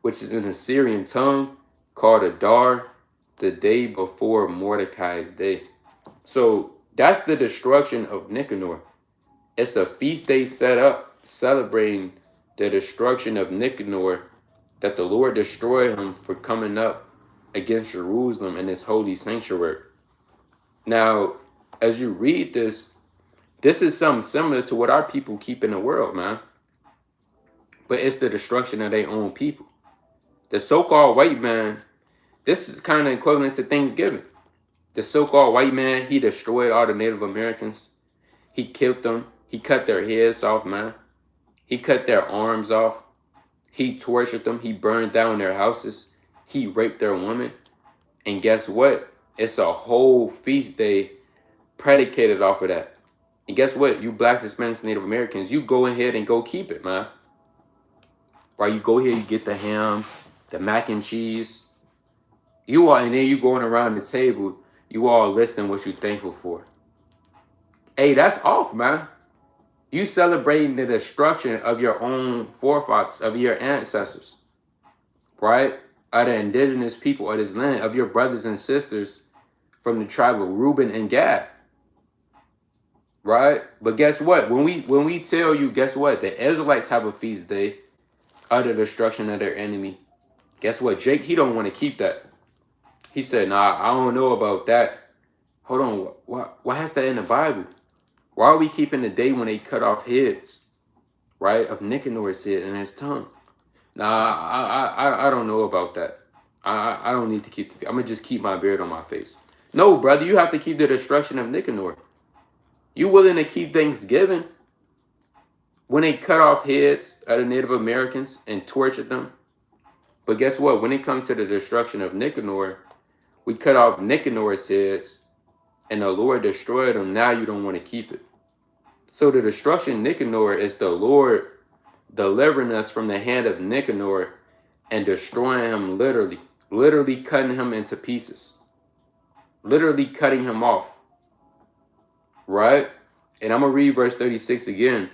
[SPEAKER 1] which is in the Syrian tongue called Adar, the day before Mordecai's day. So that's the destruction of Nicanor. It's a feast day set up celebrating the destruction of Nicanor, that the Lord destroyed him for coming up against Jerusalem in his holy sanctuary. Now, as you read this, this is something similar to what our people keep in the world, man. But it's the destruction of their own people. The so-called white man, this is kind of equivalent to Thanksgiving. The so-called white man, he destroyed all the Native Americans. He killed them. He cut their heads off, man. He cut their arms off. He tortured them. He burned down their houses. He raped their women. And guess what? It's a whole feast day predicated off of that. And guess what? You blacks, Hispanics, Native Americans, you go ahead and go keep it, man. Right? You go here, you get the ham, the mac and cheese. You are, and then you going around the table, you all listing what you thankful for. Hey, that's off, man. You celebrating the destruction of your own forefathers, of your ancestors, right? Of the indigenous people of this land, of your brothers and sisters from the tribe of Reuben and Gad, right? But guess what? When we tell you, guess what? The Israelites have a feast day of the destruction of their enemy. Guess what? Jake, he don't want to keep that. He said, nah, I don't know about that. Hold on, why has that in the Bible? Why are we keeping the day when they cut off heads, right? Of Nicanor's head and his tongue. Nah, I don't know about that. I don't need to keep the. I'm gonna just keep my beard on my face. No, brother, you have to keep the destruction of Nicanor. You willing to keep Thanksgiving when they cut off heads of the Native Americans and tortured them? But guess what? When it comes to the destruction of Nicanor, we cut off Nicanor's heads and the Lord destroyed them. Now you don't want to keep it. So the destruction of Nicanor is the Lord delivering us from the hand of Nicanor and destroying him literally cutting him into pieces, literally cutting him off, right? And I'm going to read verse 36 again.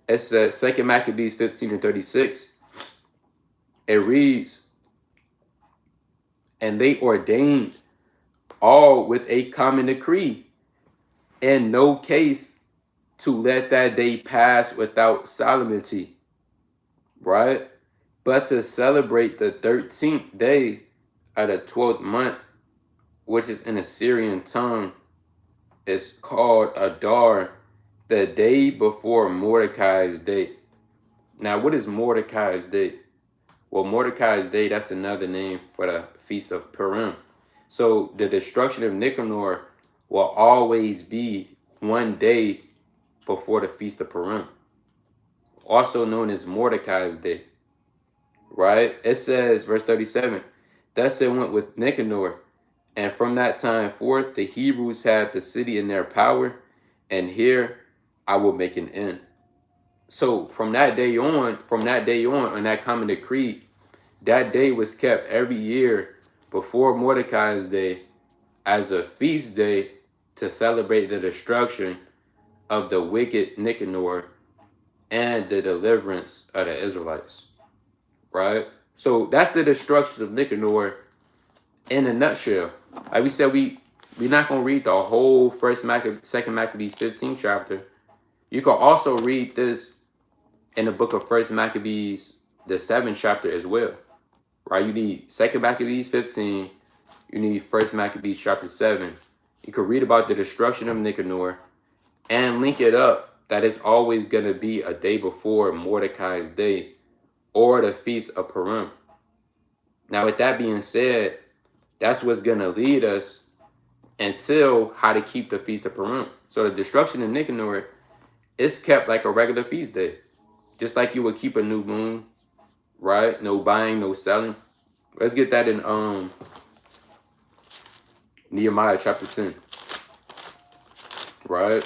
[SPEAKER 1] It says 2 Maccabees 15 and 36. It reads, and they ordained all with a common decree, in no case to let that day pass without solemnity, right? But to celebrate the 13th day of the 12th month, which is in Assyrian tongue, is called Adar, the day before Mordecai's day. Now, what is Mordecai's day? Well, Mordecai's day, that's another name for the Feast of Purim. So the destruction of Nicanor will always be one day before the Feast of Purim, also known as Mordecai's day, right? It says, verse 37, thus it went with Nicanor, and from that time forth the Hebrews had the city in their power, and here I will make an end. So from that day on, on that common decree, that day was kept every year before Mordecai's day as a feast day to celebrate the destruction of the wicked Nicanor and the deliverance of the Israelites, right? So that's the destruction of Nicanor in a nutshell. Like we said, we're not going to read the whole second Maccabees 15 chapter. You can also read this in the book of First Maccabees, the 7th chapter as well, right? You need Second Maccabees 15. You need First Maccabees chapter 7. You can read about the destruction of Nicanor and link it up that it's always going to be a day before Mordecai's day or the Feast of Purim. Now, with that being said, that's what's going to lead us until how to keep the Feast of Purim. So the destruction of Nicanor is kept like a regular feast day, just like you would keep a new moon, right? No buying, no selling. Let's get that in Nehemiah chapter 10, right?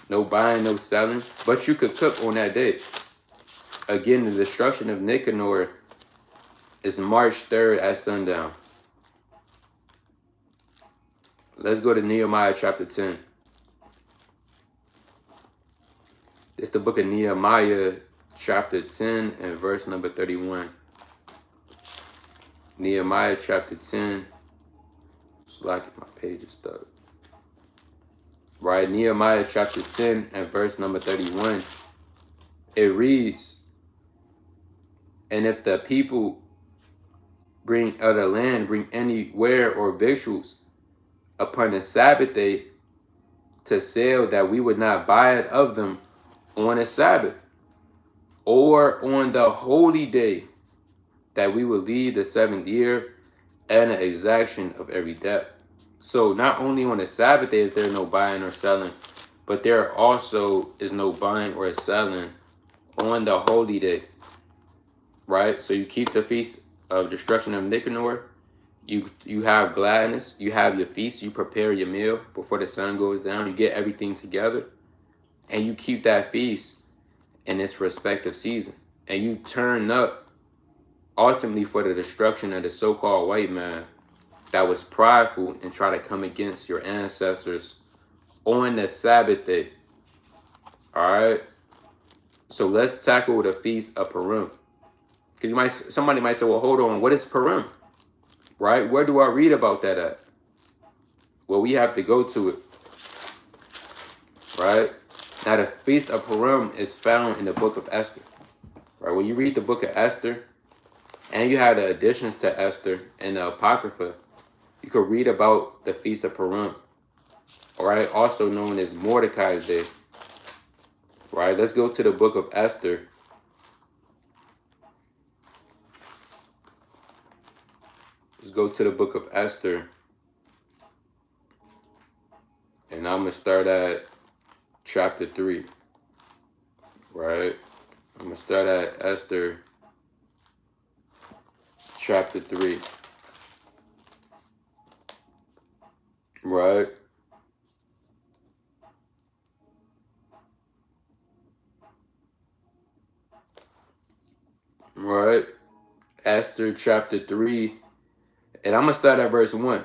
[SPEAKER 1] No buying, no selling, but you could cook on that day. Again, the destruction of Nicanor is March 3rd at sundown. Let's go to Nehemiah chapter 10. It's the book of Nehemiah chapter 10 and verse number 31. Nehemiah chapter 10. It's like my page is stuck. Right, Nehemiah chapter 10 and verse number 31. It reads, and if the people bring of the land, bring any ware or victuals upon the Sabbath day to sell, that we would not buy it of them on a Sabbath or on the holy day, that we would leave the 7th year and the exaction of every debt. So not only on the Sabbath day is there no buying or selling, but there also is no buying or selling on the holy day, right? So you keep the feast of destruction of Nicanor. You have gladness. You have your feast. You prepare your meal before the sun goes down. You get everything together. and you keep that feast in its respective season, and you turn up ultimately for the destruction of the so-called white man that was prideful and try to come against your ancestors on the Sabbath day. All right. So let's tackle the feast of Purim. Because somebody might say, well, hold on, what is Purim? Right? Where do I read about that at? Well, we have to go to it. Right? Now, the feast of Purim is found in the book of Esther. Right? When you read the book of Esther, and you have the additions to Esther and the Apocrypha, you could read about the feast of Purim. All right? Also known as Mordecai's Day. Right? Let's go to the book of Esther. Let's go to the book of Esther. And I'm going to start at chapter 3. Right? I'm going to start at Esther chapter 3. Right? Right? Esther chapter 3. And I'm going to start at verse 1.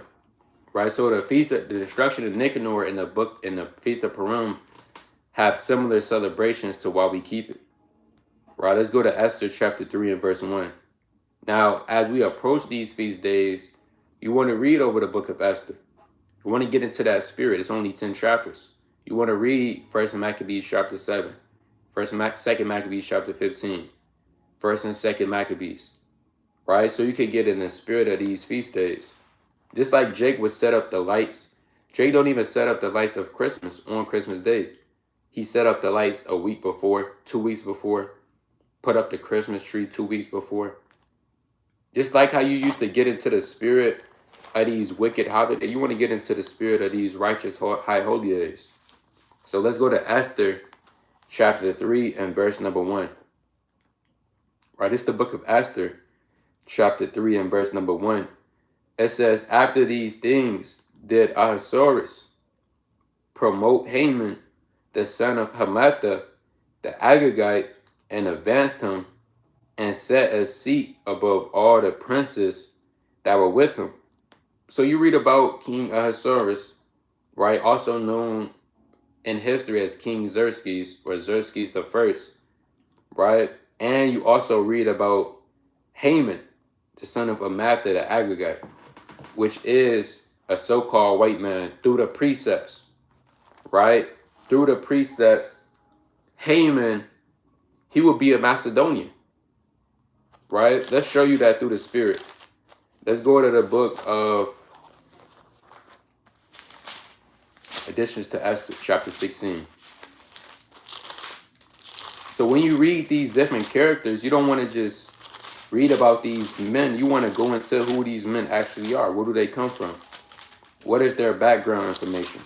[SPEAKER 1] Right? So the destruction of Nicanor in the Feast of Purim have similar celebrations to why we keep it. Right? Let's go to Esther chapter 3 and verse 1. Now, as we approach these feast days, you want to read over the book of Esther. You want to get into that spirit. It's only 10 chapters. You want to read 1st Maccabees chapter 7, 2nd Maccabees chapter 15, 1st and 2nd Maccabees. Right? So you can get in the spirit of these feast days. Just like Jake would set up the lights. Jake don't even set up the lights of Christmas on Christmas Day. He set up the lights a week before, 2 weeks before, put up the Christmas tree 2 weeks before. Just like how you used to get into the spirit of these wicked holidays, you want to get into the spirit of these righteous high holy days. So let's go to Esther chapter 3 and verse number 1. Right, this is the book of Esther chapter 3 and verse number 1. It says, after these things did Ahasuerus promote Haman, the son of Hammedatha, the Agagite, and advanced him, and set a seat above all the princes that were with him. So you read about King Ahasuerus, right? Also known in history as King Xerxes, or Xerxes the First, right? And you also read about Haman, the son of Hammedatha, the Agagite, which is a so-called white man through the precepts, right? Through the precepts, Haman, he would be a Macedonian, right? Let's show you that through the spirit. Let's go to the book of Additions to Esther, chapter 16. So when you read these different characters, you don't want to just read about these men. You want to go into who these men actually are. Where do they come from? What is their background information?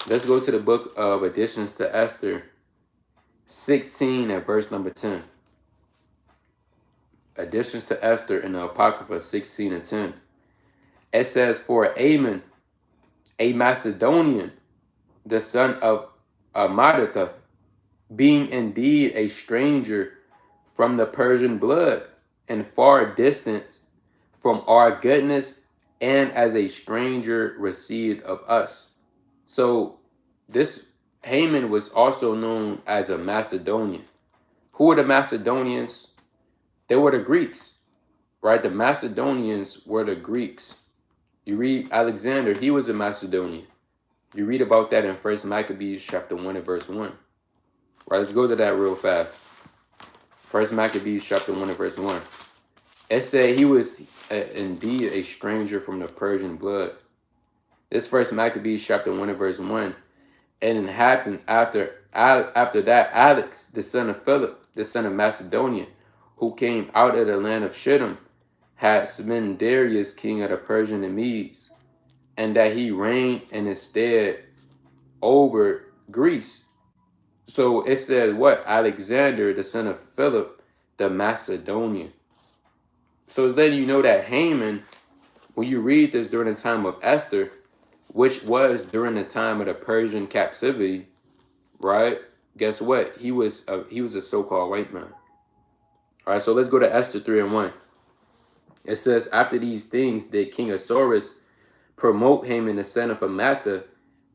[SPEAKER 1] Let's go to the book of Additions to Esther 16 and verse number 10. Additions to Esther in the Apocrypha 16 and 10. It says, for Ammon, a Macedonian, the son of Hammedatha, being indeed a stranger from the Persian blood, and far distant from our goodness, and as a stranger received of us. So this Haman was also known as a Macedonian. Who are the Macedonians? They were the Greeks, right? The Macedonians were the Greeks. You read Alexander, he was a Macedonian. You read about that in 1st Maccabees chapter 1 and verse 1. Right, let's go to that real fast. 1st Maccabees chapter 1 and verse 1. It said he was indeed a stranger from the Persian blood. This 1st Maccabees chapter 1 and verse 1. And it happened after that, Alex, the son of Philip, the son of Macedonia, who came out of the land of Shittim, had smitten Darius, king of the Persian and Medes, and that he reigned in his stead over Greece. So it says what? Alexander, the son of Philip, the Macedonian. So it's letting you know that Haman, when you read this during the time of Esther, which was during the time of the Persian captivity, right? Guess what? He was a so-called white man. All right, so let's go to Esther 3:1. It says, after these things did King Asuerus promote Haman the son of Amatha,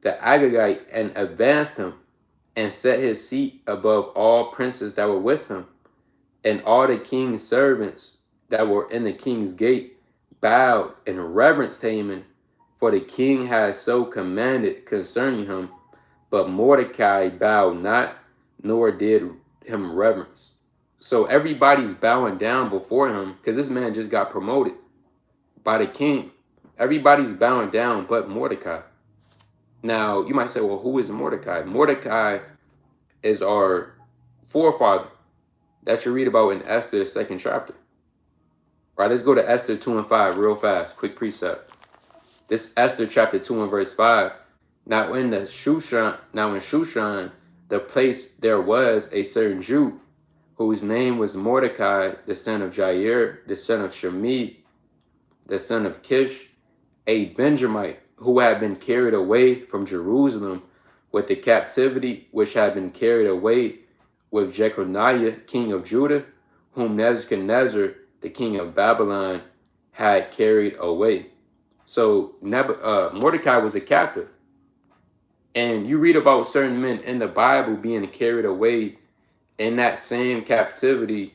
[SPEAKER 1] the Agagite, and advanced him, and set his seat above all princes that were with him. And all the king's servants that were in the king's gate bowed and reverenced Haman, for the king had so commanded concerning him. But Mordecai bowed not, nor did him reverence. So everybody's bowing down before him because this man just got promoted by the king. Everybody's bowing down but Mordecai. Now, you might say, well, who is Mordecai? Mordecai is our forefather that you read about in Esther, the 2nd chapter. All right, let's go to Esther 2 and 5 real fast. Quick precept. This Esther chapter 2 and verse 5. Now in Shushan, the place there was a certain Jew, whose name was Mordecai, the son of Jair, the son of Shemi, the son of Kish, a Benjamite, who had been carried away from Jerusalem with the captivity which had been carried away with Jeconiah, king of Judah, whom Nebuchadnezzar, the king of Babylon, had carried away. So Mordecai was a captive. And you read about certain men in the Bible being carried away in that same captivity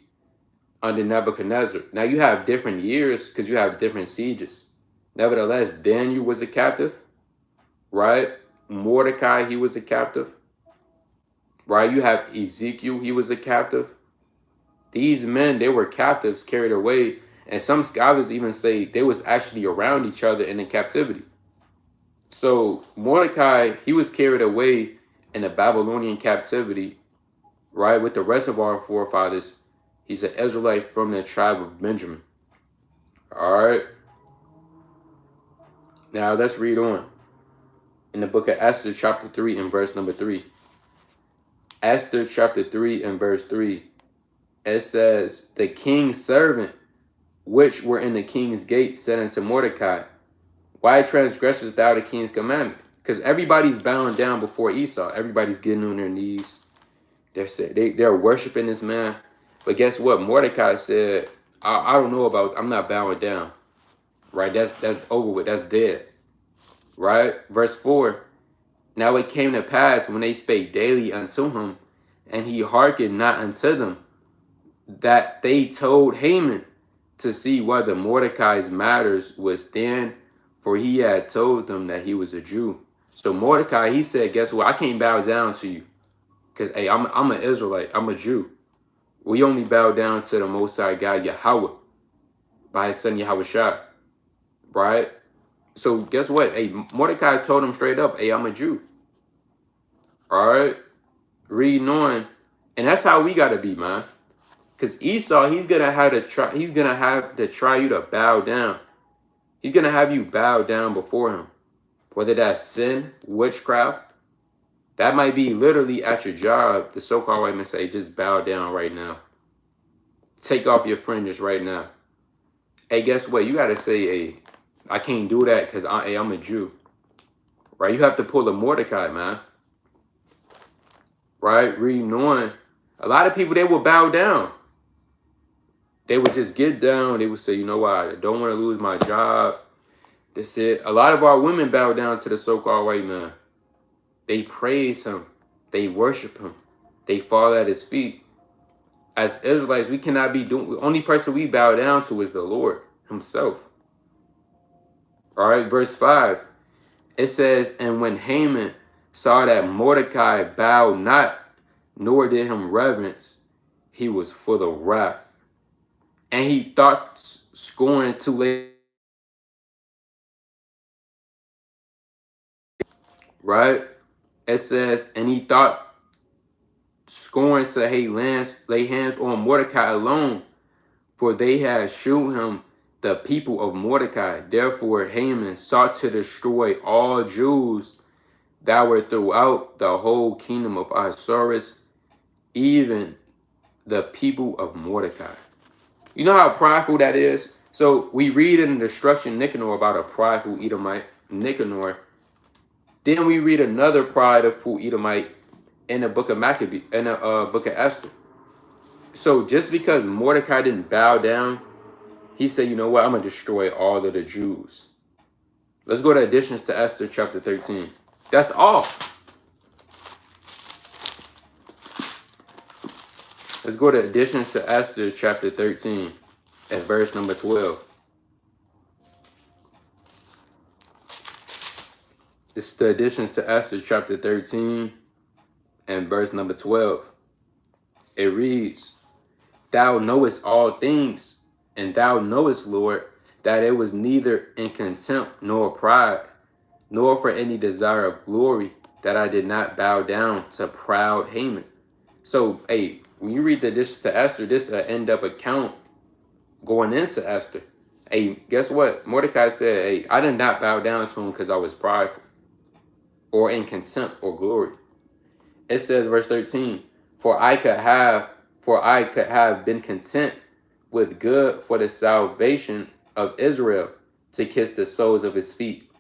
[SPEAKER 1] under Nebuchadnezzar. Now you have different years because you have different sieges. Nevertheless, Daniel was a captive, right? Mordecai, he was a captive, right? You have Ezekiel, he was a captive. These men, they were captives carried away. And some scholars even say they was actually around each other in the captivity. So Mordecai, he was carried away in the Babylonian captivity, right? With the rest of our forefathers. He's an Israelite from the tribe of Benjamin. All right. Now let's read on. In the book of Esther, chapter 3 and verse number 3. Esther chapter 3 and verse 3. It says, the king's servant, which were in the king's gate, said unto Mordecai, why transgressest thou the king's commandment? Because everybody's bowing down before Esau. Everybody's getting on their knees. They're worshiping this man. But guess what? Mordecai said, I don't know about, I'm not bowing down. Right? That's over with. That's dead. Right? Verse 4. Now it came to pass when they spake daily unto him, and he hearkened not unto them, that they told Haman to see whether Mordecai's matters would stand, for he had told them that he was a Jew. So Mordecai, he said, guess what? I can't bow down to you. Because, hey, I'm an Israelite. I'm a Jew. We only bow down to the Most High God, Yahweh, by his son Yahushua. Right? So guess what? Hey, Mordecai told him straight up, hey, I'm a Jew. All right? Reading on. And that's how we got to be, man. Because Esau, he's going to have to try you to bow down. He's going to have you bow down before him. Whether that's sin, witchcraft, that might be literally at your job. The so-called white men say, just bow down right now. Take off your fringes right now. Hey, guess what? You got to say, hey, I can't do that because I'm a Jew. Right? You have to pull a Mordecai, man. Right? Reading on. A lot of people, they will bow down. They would just get down. They would say, you know what? I don't want to lose my job. That's it. A lot of our women bow down to the so-called white man. They praise him. They worship him. They fall at his feet. As Israelites, we cannot be doing. The only person we bow down to is the Lord himself. All right, verse 5. It says, and when Haman saw that Mordecai bowed not, nor did him reverence, he was full of wrath. And he thought scorn to lay. Right? It says, and he thought scorn to lay hands on Mordecai alone, for they had shewed him the people of Mordecai. Therefore Haman sought to destroy all Jews that were throughout the whole kingdom of Ahasuerus, even the people of Mordecai. You know how prideful that is? So we read in the destruction Nicanor about a prideful Edomite, Nicanor, Then we read another prideful Edomite in the book of Maccabee, in the book of Esther. So just because Mordecai didn't bow down, he said, you know what, I'm going to destroy all of the Jews. Let's go to Additions to Esther chapter 13. That's all. Let's go to Additions to Esther chapter 13 at verse number 12. It's the Additions to Esther chapter 13 and verse number 12. It reads, Thou knowest all things, and thou knowest, Lord, that it was neither in contempt nor pride, nor for any desire of glory, that I did not bow down to proud Haman. So, hey, when you read this to Esther, this end up account going into Esther. Hey, guess what? Mordecai said, hey, I did not bow down to him because I was prideful or in contempt or glory. It says, verse 13, For I could have been content with good for the salvation of Israel to kiss the soles of his feet.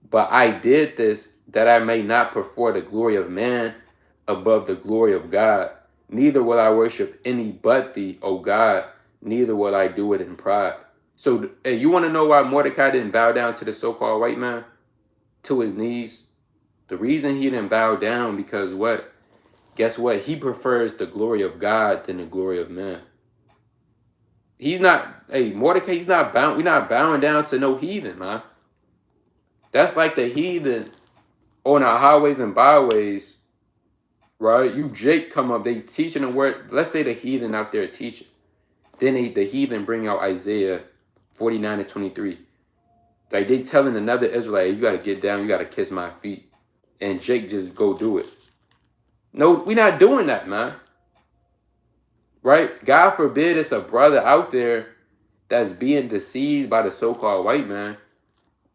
[SPEAKER 1] But I did this that I may not prefer the glory of man above the glory of God. Neither will I worship any but thee, O God, neither will I do it in pride. So, hey, you want to know why Mordecai didn't bow down to the so-called white man? To his knees? The reason he didn't bow down because what? Guess what? He prefers the glory of God than the glory of man. He's not, hey, Mordecai, he's not bound. We're not bowing down to no heathen, man. That's like the heathen on our highways and byways, right? You Jake come up, they teaching the word. Let's say the heathen out there teaching. Then the heathen bring out Isaiah 49 and 23. Like they telling another Israelite, you got to get down, you got to kiss my feet. And Jake just go do it. No, we're not doing that, man. Right? God forbid it's a brother out there that's being deceived by the so-called white man.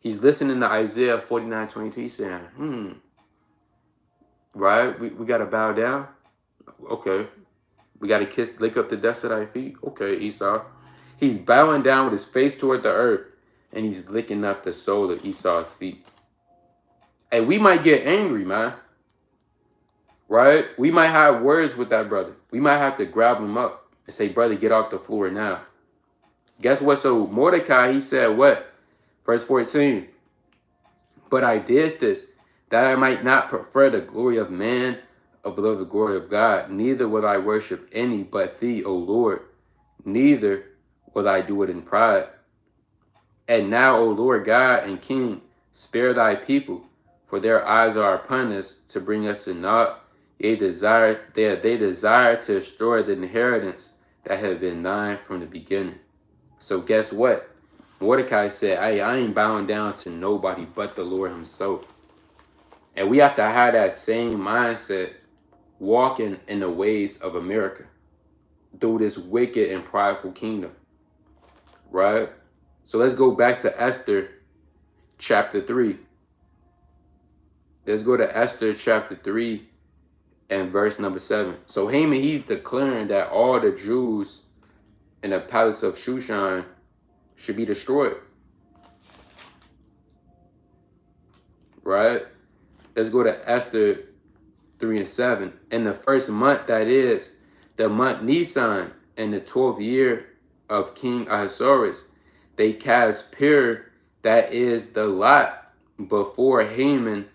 [SPEAKER 1] He's listening to Isaiah 49:22 saying, right? We got to bow down. Okay. We got to lick up the dust at our feet. Okay, Esau. He's bowing down with his face toward the earth, and he's licking up the sole of Esau's feet. Hey, we might get angry, man. Right? We might have words with that brother. We might have to grab him up and say, brother, get off the floor now. Guess what? So Mordecai, he said what? Verse 14. But I did this, that I might not prefer the glory of man above the glory of God. Neither will I worship any but thee, O Lord. Neither will I do it in pride. And now, O Lord God and King, spare thy people, for their eyes are upon us to bring us to naught. They desire to destroy the inheritance that had been thine from the beginning. So guess what? Mordecai said, hey, I ain't bowing down to nobody but the Lord himself. And we have to have that same mindset walking in the ways of America through this wicked and prideful kingdom. Right? So let's go back to Esther chapter 3. Let's go to Esther chapter 3 and verse number 7. So Haman, he's declaring that all the Jews in the palace of Shushan should be destroyed. Right? Let's go to Esther 3 and 7. In the first month, that is, the month Nisan, in the 12th year of King Ahasuerus, they cast Pur, that is the lot, before Haman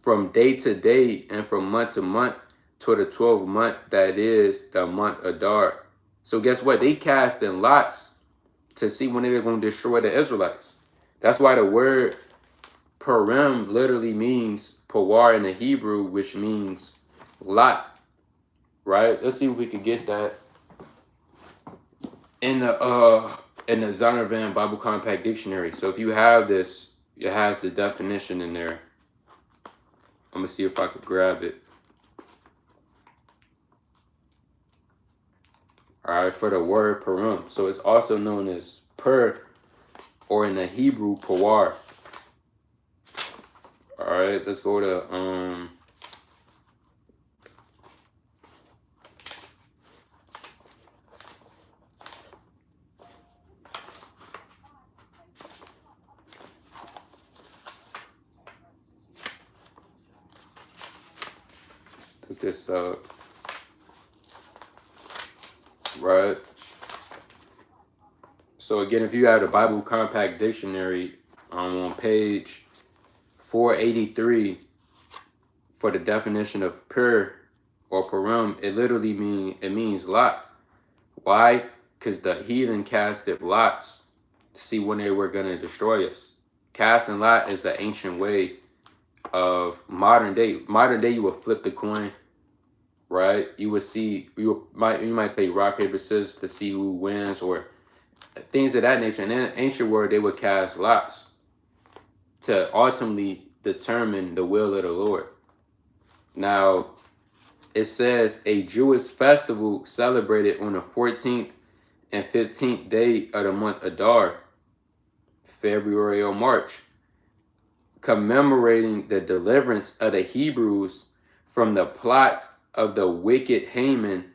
[SPEAKER 1] from day to day and from month to month to the 12th month, that is the month Adar. So guess what? They cast in lots to see when they're going to destroy the Israelites. That's why the word Purim literally means Pawar in the Hebrew, which means lot. Right? Let's see if we can get that in the Zondervan Bible Compact Dictionary. So if you have this, it has the definition in there. I'm going to see if I could grab it. All right, for the word Purim. So it's also known as Pur, or in the Hebrew, Pawar. All right, let's go to this up. Right? So again, if you have the Bible Compact Dictionary on page 483 for the definition of Pur or Purim, it literally means lot. Why? Because the heathen casted lots to see when they were going to destroy us. Casting lot is an ancient way of modern day. Modern day, you would flip the coin, right? You would see, you might play rock, paper, scissors to see who wins or things of that nature. And in the ancient world, they would cast lots to ultimately determine the will of the Lord. Now, it says a Jewish festival celebrated on the 14th and 15th day of the month Adar, February or March, commemorating the deliverance of the Hebrews from the plots of the wicked Haman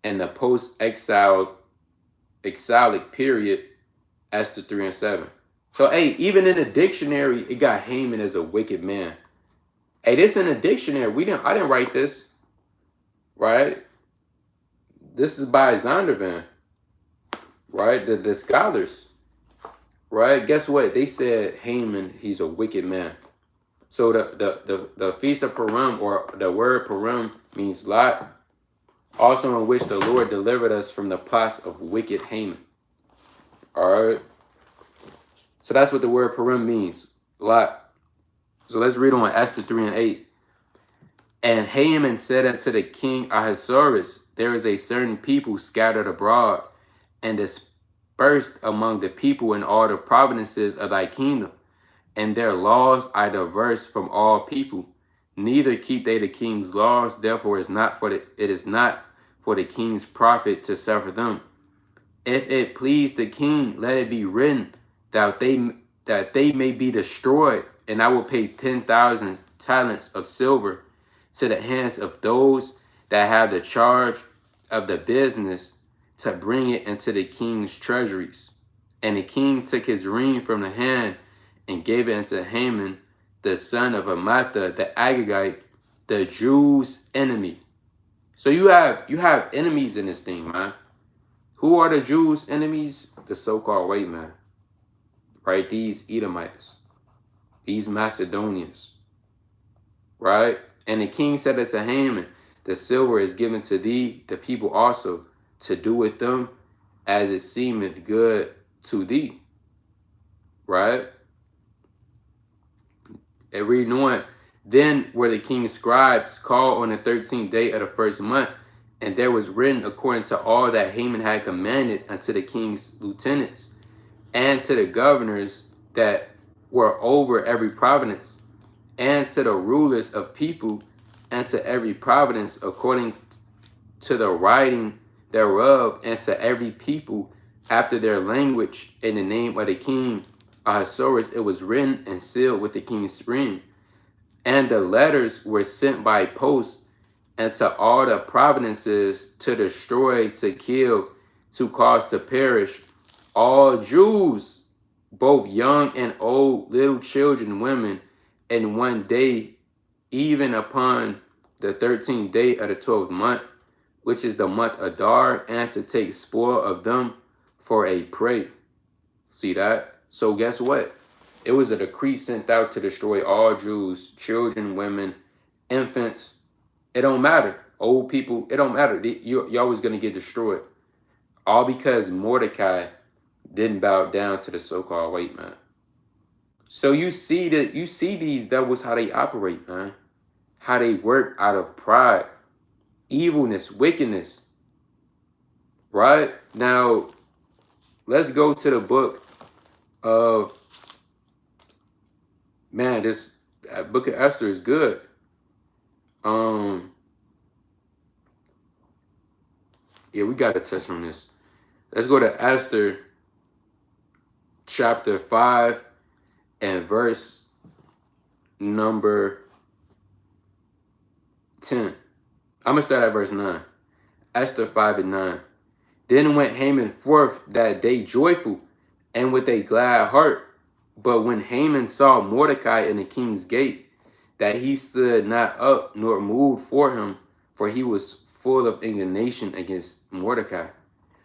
[SPEAKER 1] and the post-exilic period, Esther 3 and 7. So, hey, even in the dictionary, it got Haman as a wicked man. Hey, this in the dictionary. I didn't write this, right? This is by Zondervan, right? The scholars, right? Guess what? They said Haman, he's a wicked man. So the Feast of Purim, or the word Purim, means lot, also in which the Lord delivered us from the plots of wicked Haman. All right. So that's what the word Purim means, lot. So let's read on Esther 3 and 8. And Haman said unto the king Ahasuerus, there is a certain people scattered abroad and dispersed among the people in all the provinces of thy kingdom, and their laws are diverse from all people. Neither keep they the king's laws, therefore it is not for the king's profit to suffer them. If it please the king, let it be written that they may be destroyed, and I will pay 10,000 talents of silver to the hands of those that have the charge of the business to bring it into the king's treasuries. And the king took his ring from the hand and gave it unto Haman, the son of Amatha, the Agagite, the Jews' enemy. So you have enemies in this thing, man. Who are the Jews' enemies? The so-called white man, right? These Edomites, these Macedonians, right? And the king said unto Haman, the silver is given to thee, the people also, to do with them as it seemeth good to thee, right? And reading on, then were the king's scribes called on the 13th day of the first month, and there was written according to all that Haman had commanded unto the king's lieutenants and to the governors that were over every province, and to the rulers of people, and to every province according to the writing thereof, and to every people after their language, in the name of the king Ahasuerus, it was written and sealed with the king's ring. And the letters were sent by post, and to all the provinces, to destroy, to kill, to cause to perish all Jews, both young and old, little children, women, in one day, even upon the 13th day of the 12th month, which is the month Adar, and to take spoil of them for a prey. See that? So guess what? It was a decree sent out to destroy all Jews, children, women, infants. It don't matter. Old people, it don't matter. You're always going to get destroyed. All because Mordecai didn't bow down to the so-called white man. So you see these devils, how they operate, man. How they work out of pride, evilness, wickedness. Right? Now, let's go to the book of, man, this book of Esther is good. Yeah, we got to touch on this. Let's go to Esther chapter 5 and verse number 10. I'm going to start at verse 9. Esther 5 and 9. Then went Haman forth that day joyful and with a glad heart. But when Haman saw Mordecai in the king's gate, that he stood not up nor moved for him, for he was full of indignation against Mordecai.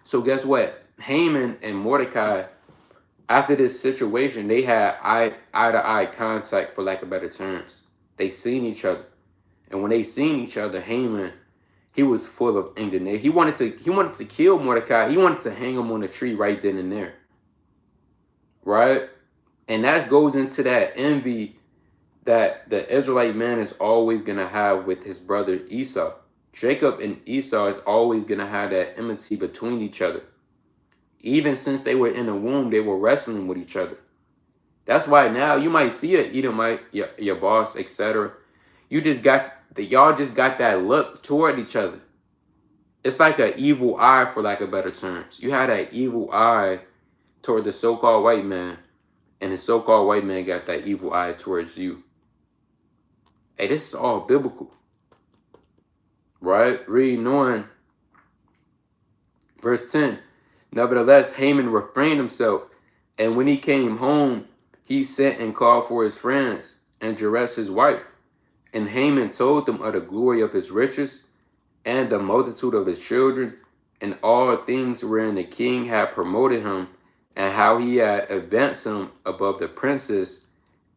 [SPEAKER 1] So guess what? Haman and Mordecai, after this situation, they had eye-to-eye contact, for lack of better terms. They seen each other. And when they seen each other, Haman, he was full of indignation. He wanted to kill Mordecai. He wanted to hang him on a tree right then and there. Right? And that goes into that envy that the Israelite man is always going to have with his brother Esau. Jacob and Esau is always going to have that enmity between each other. Even since they were in the womb, they were wrestling with each other. That's why now you might see it, Edomite, your boss, etc. Y'all just got that look toward each other. It's like an evil eye, for lack of better terms. You had that evil eye toward the so-called white man, and the so-called white man got that evil eye towards you. Hey, this is all biblical. Right? Reading on. Verse 10. Nevertheless, Haman refrained himself, and when he came home, he sent and called for his friends and Zeresh his wife. And Haman told them of the glory of his riches and the multitude of his children and all things wherein the king had promoted him, and how he had advanced him above the princes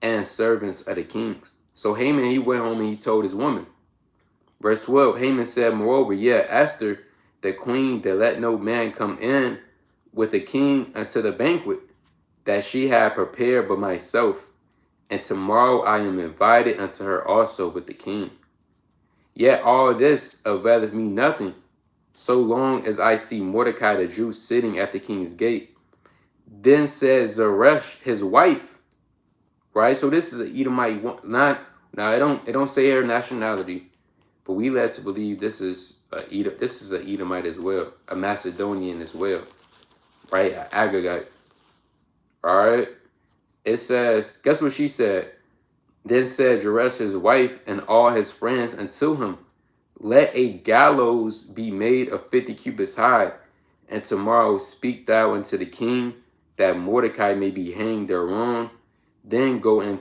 [SPEAKER 1] and servants of the kings. So Haman, he went home and he told his woman. Verse 12, Haman said, moreover, yet Esther, the queen, that let no man come in with the king unto the banquet that she had prepared but myself. And tomorrow I am invited unto her also with the king. Yet all this availeth me nothing, so long as I see Mordecai the Jew sitting at the king's gate. Then said Zeresh his wife, right? So this is an Edomite. Now it don't say her nationality, but we led to believe this is an Edomite as well, a Macedonian as well, right? An Agagite. All right. It says, guess what she said? Then said Zeresh his wife and all his friends unto him, let a gallows be made of 50 cubits high, and tomorrow speak thou unto the king, that Mordecai may be hanged thereon. Then go in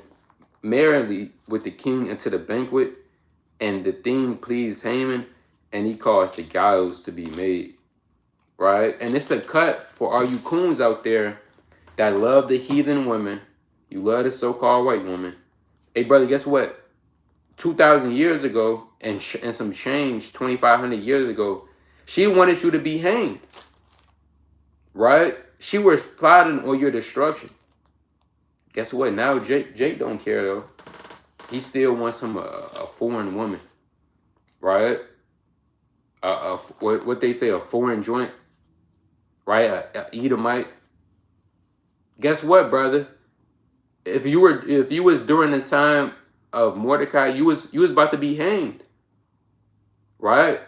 [SPEAKER 1] merrily with the king into the banquet. And the thing pleased Haman, and he caused the gallows to be made. Right? And it's a cut for all you coons out there that love the heathen women. You love the so-called white woman. Hey, brother, guess what? 2,000 years ago and some change, 2,500 years ago, she wanted you to be hanged. Right? She was plotting on your destruction. Guess what? Now Jake don't care, though. He still wants him a foreign woman. Right? What they say, a foreign joint. Right? A Edomite. Guess what, brother? If you was during the time of Mordecai, you was about to be hanged. Right?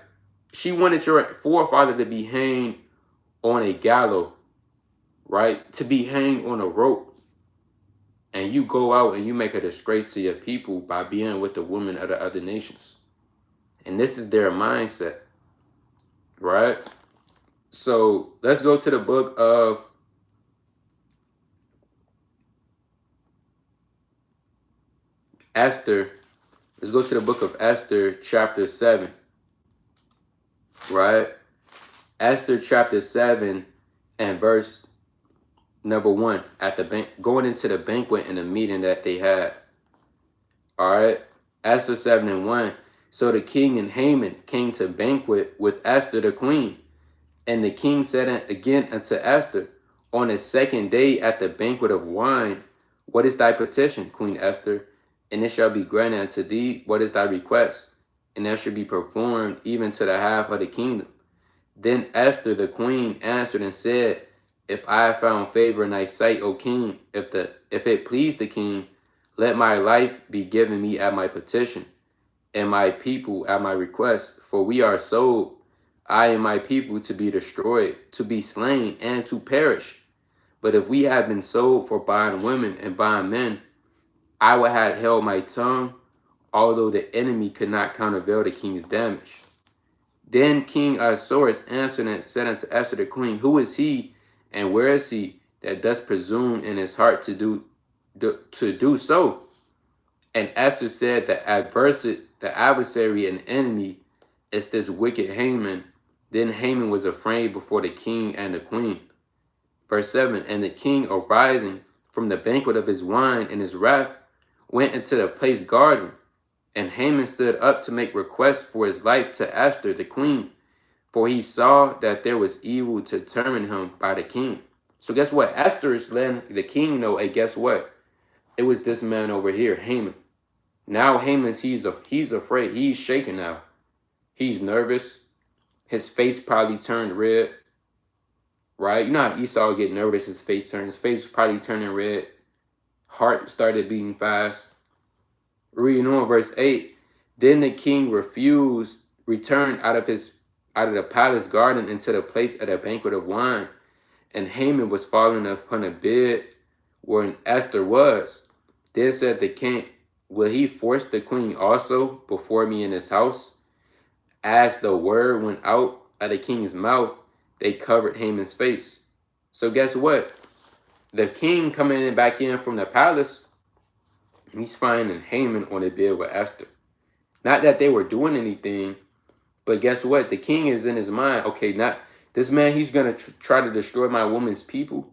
[SPEAKER 1] She wanted your forefather to be hanged on a gallows. Right? To be hanged on a rope. And you go out and you make a disgrace to your people by being with the women of the other nations. And this is their mindset. Right? So let's go to the book of Esther. Let's go to the book of Esther, chapter 7. Right? Esther chapter 7 and verse number 1. At the going into the banquet and the meeting that they had. All right? Esther 7 and 1. So the king and Haman came to banquet with Esther the queen. And the king said again unto Esther, on the second day at the banquet of wine, what is thy petition, Queen Esther? And it shall be granted unto thee. What is thy request? And that shall be performed even to the half of the kingdom. Then Esther the queen answered and said, if I have found favor in thy sight, O king, if it please the king, let my life be given me at my petition, and my people at my request. For we are sold, I and my people, to be destroyed, to be slain, and to perish. But if we have been sold for buying women and buying men, I would have held my tongue, although the enemy could not countervail the king's damage. Then King Ahasuerus answered and said unto Esther the queen, who is he, and where is he that does presume in his heart to do so? And Esther said, the adversary and enemy It's this wicked Haman. Then Haman was afraid before the king and the queen. Verse 7, and the king arising from the banquet of his wine in his wrath went into the place garden. And Haman stood up to make request for his life to Esther the queen, for he saw that there was evil to determine him by the king. So guess what? Esther is letting the king know, hey, guess what? It was this man over here, Haman. Now Haman's he's afraid. He's shaking now. He's nervous. His face probably turned red. Right? You know how Esau get nervous, his face was probably turning red. Heart started beating fast. Reading on verse 8. Then the king returned out of the palace garden into the place of the banquet of wine. And Haman was fallen upon a bed wherein Esther was. Then said the king, will he force the queen also before me in his house? As the word went out of the king's mouth, they covered Haman's face. So guess what? The king coming back in from the palace, he's finding Haman on the bed with Esther. Not that they were doing anything, but guess what? The king is in his mind. Okay, not this man, he's going to try to destroy my woman's people.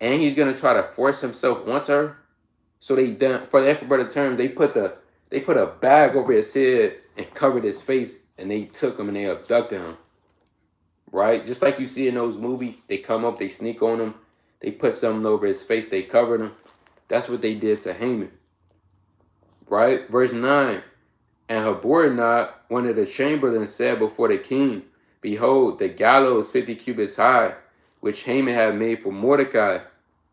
[SPEAKER 1] And he's going to try to force himself onto her. So they done, for the lack of better terms, they put a bag over his head and covered his face, and they took him and they abducted him. Right? Just like you see in those movies, they come up, they sneak on him, they put something over his face, they covered him. That's what they did to Haman. Right? Verse 9. And Habornah, one of the chamberlains, said before the king, behold, the gallows 50 cubits high, which Haman had made for Mordecai,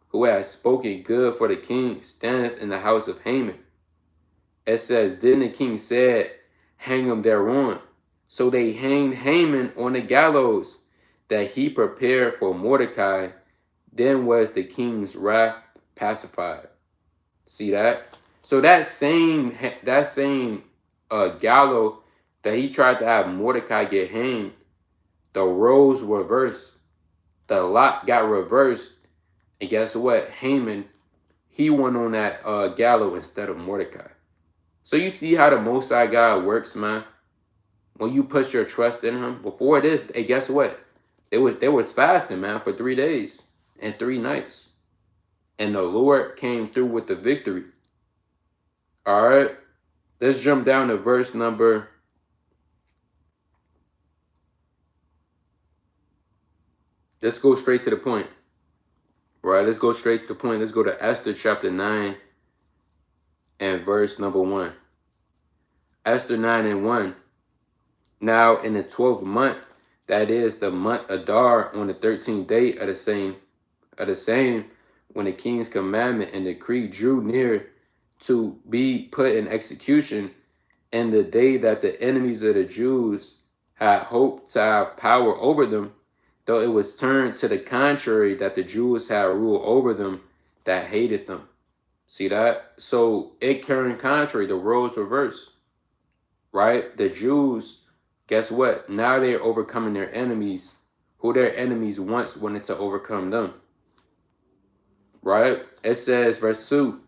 [SPEAKER 1] who had spoken good for the king, standeth in the house of Haman. It says, then the king said, hang him thereon. So they hanged Haman on the gallows that he prepared for Mordecai. Then was the king's wrath pacified. See that? So that same gallows that he tried to have Mordecai get hanged, the roles were reversed. The lot got reversed. And guess what? Haman, he went on that gallows instead of Mordecai. So you see how the Most High God works, man? When you put your trust in him. Before this, hey, guess what? There was fasting, man, for 3 days and 3 nights. And the Lord came through with the victory. All right. Let's jump down to verse number. Let's go straight to the point. Right, let's go straight to the point. Let's go to Esther chapter 9 and verse number 1. Esther 9 and 1. Now in the 12th month, that is the month Adar, on the 13th day of the same, when the king's commandment and decree drew near to be put in execution, and the day that the enemies of the Jews had hoped to have power over them, though it was turned to the contrary, that the Jews had rule over them that hated them. See that? So it turned contrary, the roles reversed. Right? The Jews, guess what? Now they're overcoming their enemies, who their enemies once wanted to overcome them. Right? It says, verse 2,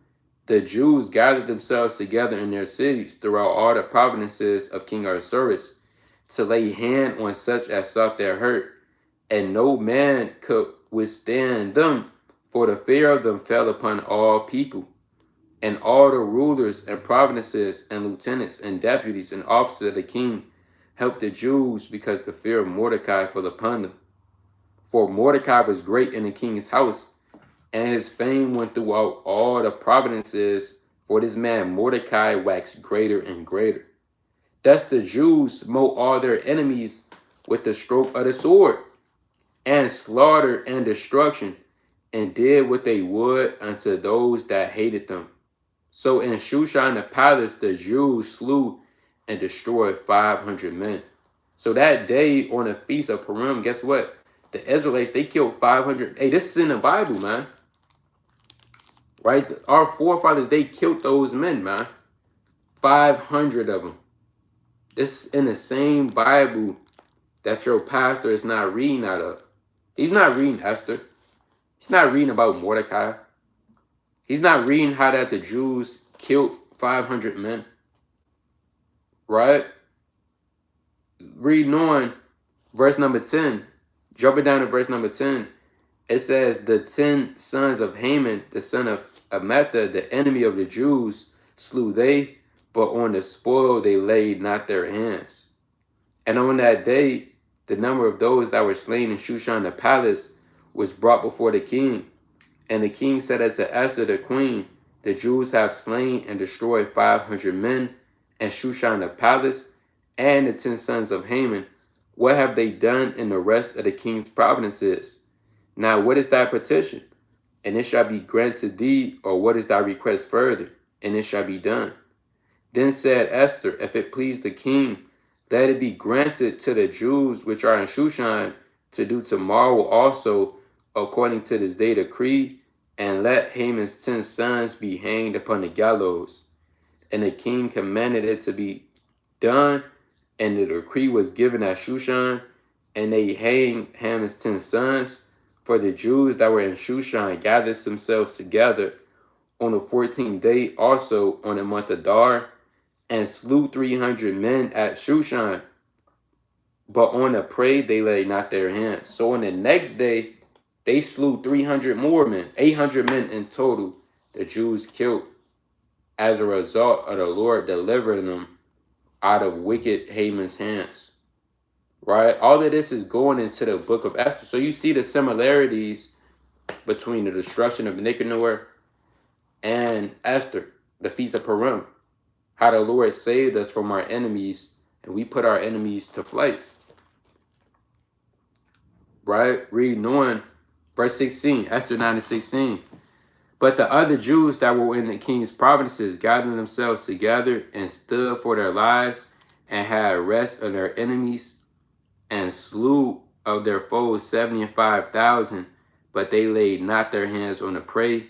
[SPEAKER 1] the Jews gathered themselves together in their cities throughout all the provinces of King Ahasuerus to lay hand on such as sought their hurt, and no man could withstand them, for the fear of them fell upon all people. And all the rulers and provinces and lieutenants and deputies and officers of the king helped the Jews, because the fear of Mordecai fell upon them. For Mordecai was great in the king's house, and his fame went throughout all the provinces, for this man Mordecai waxed greater and greater. Thus the Jews smote all their enemies with the stroke of the sword, and slaughter and destruction, and did what they would unto those that hated them. So in Shushan the palace, the Jews slew and destroyed 500 men. So that day on the feast of Purim, guess what? The Israelites, they killed 500. Hey, this is in the Bible, man. Right? Our forefathers, they killed those men, man. 500 of them. This is in the same Bible that your pastor is not reading out of. He's not reading Esther. He's not reading about Mordecai. He's not reading how that the Jews killed 500 men. Right? reading on verse number 10, jumping down to verse number 10, it says, the 10 sons of Haman, the son of Ametha, the enemy of the Jews, slew they, but on the spoil they laid not their hands. And on that day, the number of those that were slain in Shushan the palace was brought before the king. And the king said unto Esther the queen, the Jews have slain and destroyed 500 men in Shushan the palace, and the 10 sons of Haman. What have they done in the rest of the king's provinces? Now what is thy petition? And it shall be granted thee, or what is thy request further? And it shall be done. Then said Esther, if it please the king, let it be granted to the Jews which are in Shushan to do tomorrow also according to this day decree, and let Haman's 10 sons be hanged upon the gallows. And the king commanded it to be done, and the decree was given at Shushan, and they hanged Haman's 10 sons. For the Jews that were in Shushan gathered themselves together on the 14th day also on the month of Adar, and slew 300 men at Shushan. But on the prey they laid not their hands. So on the next day, they slew 300 more men, 800 men in total, the Jews killed, as a result of the Lord delivering them out of wicked Haman's hands. Right? All of this is going into the book of Esther. So you see the similarities between the destruction of Nicanor and Esther, the Feast of Purim. How the Lord saved us from our enemies, and we put our enemies to flight. Right? Reading on verse 16, Esther 9-16. But the other Jews that were in the king's provinces gathered themselves together and stood for their lives, and had rest of their enemies, and slew of their foes 75,000, but they laid not their hands on the prey.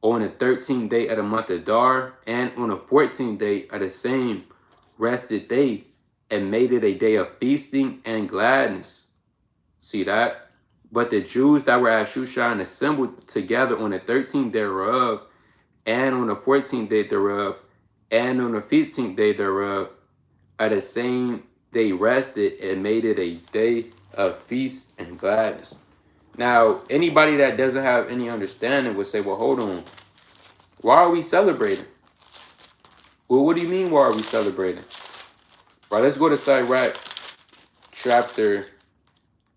[SPEAKER 1] On the 13th day of the month of Adar, and on the 14th day of the same, rested they, and made it a day of feasting and gladness. See that? But the Jews that were at Shushan assembled together on the 13th day thereof, and on the 14th day thereof, and on the 15th day thereof, at the same they rested and made it a day of feast and gladness. Now, anybody that doesn't have any understanding would say, well, hold on. Why are we celebrating? Well, what do you mean, why are we celebrating? Right, let's go to Sirach chapter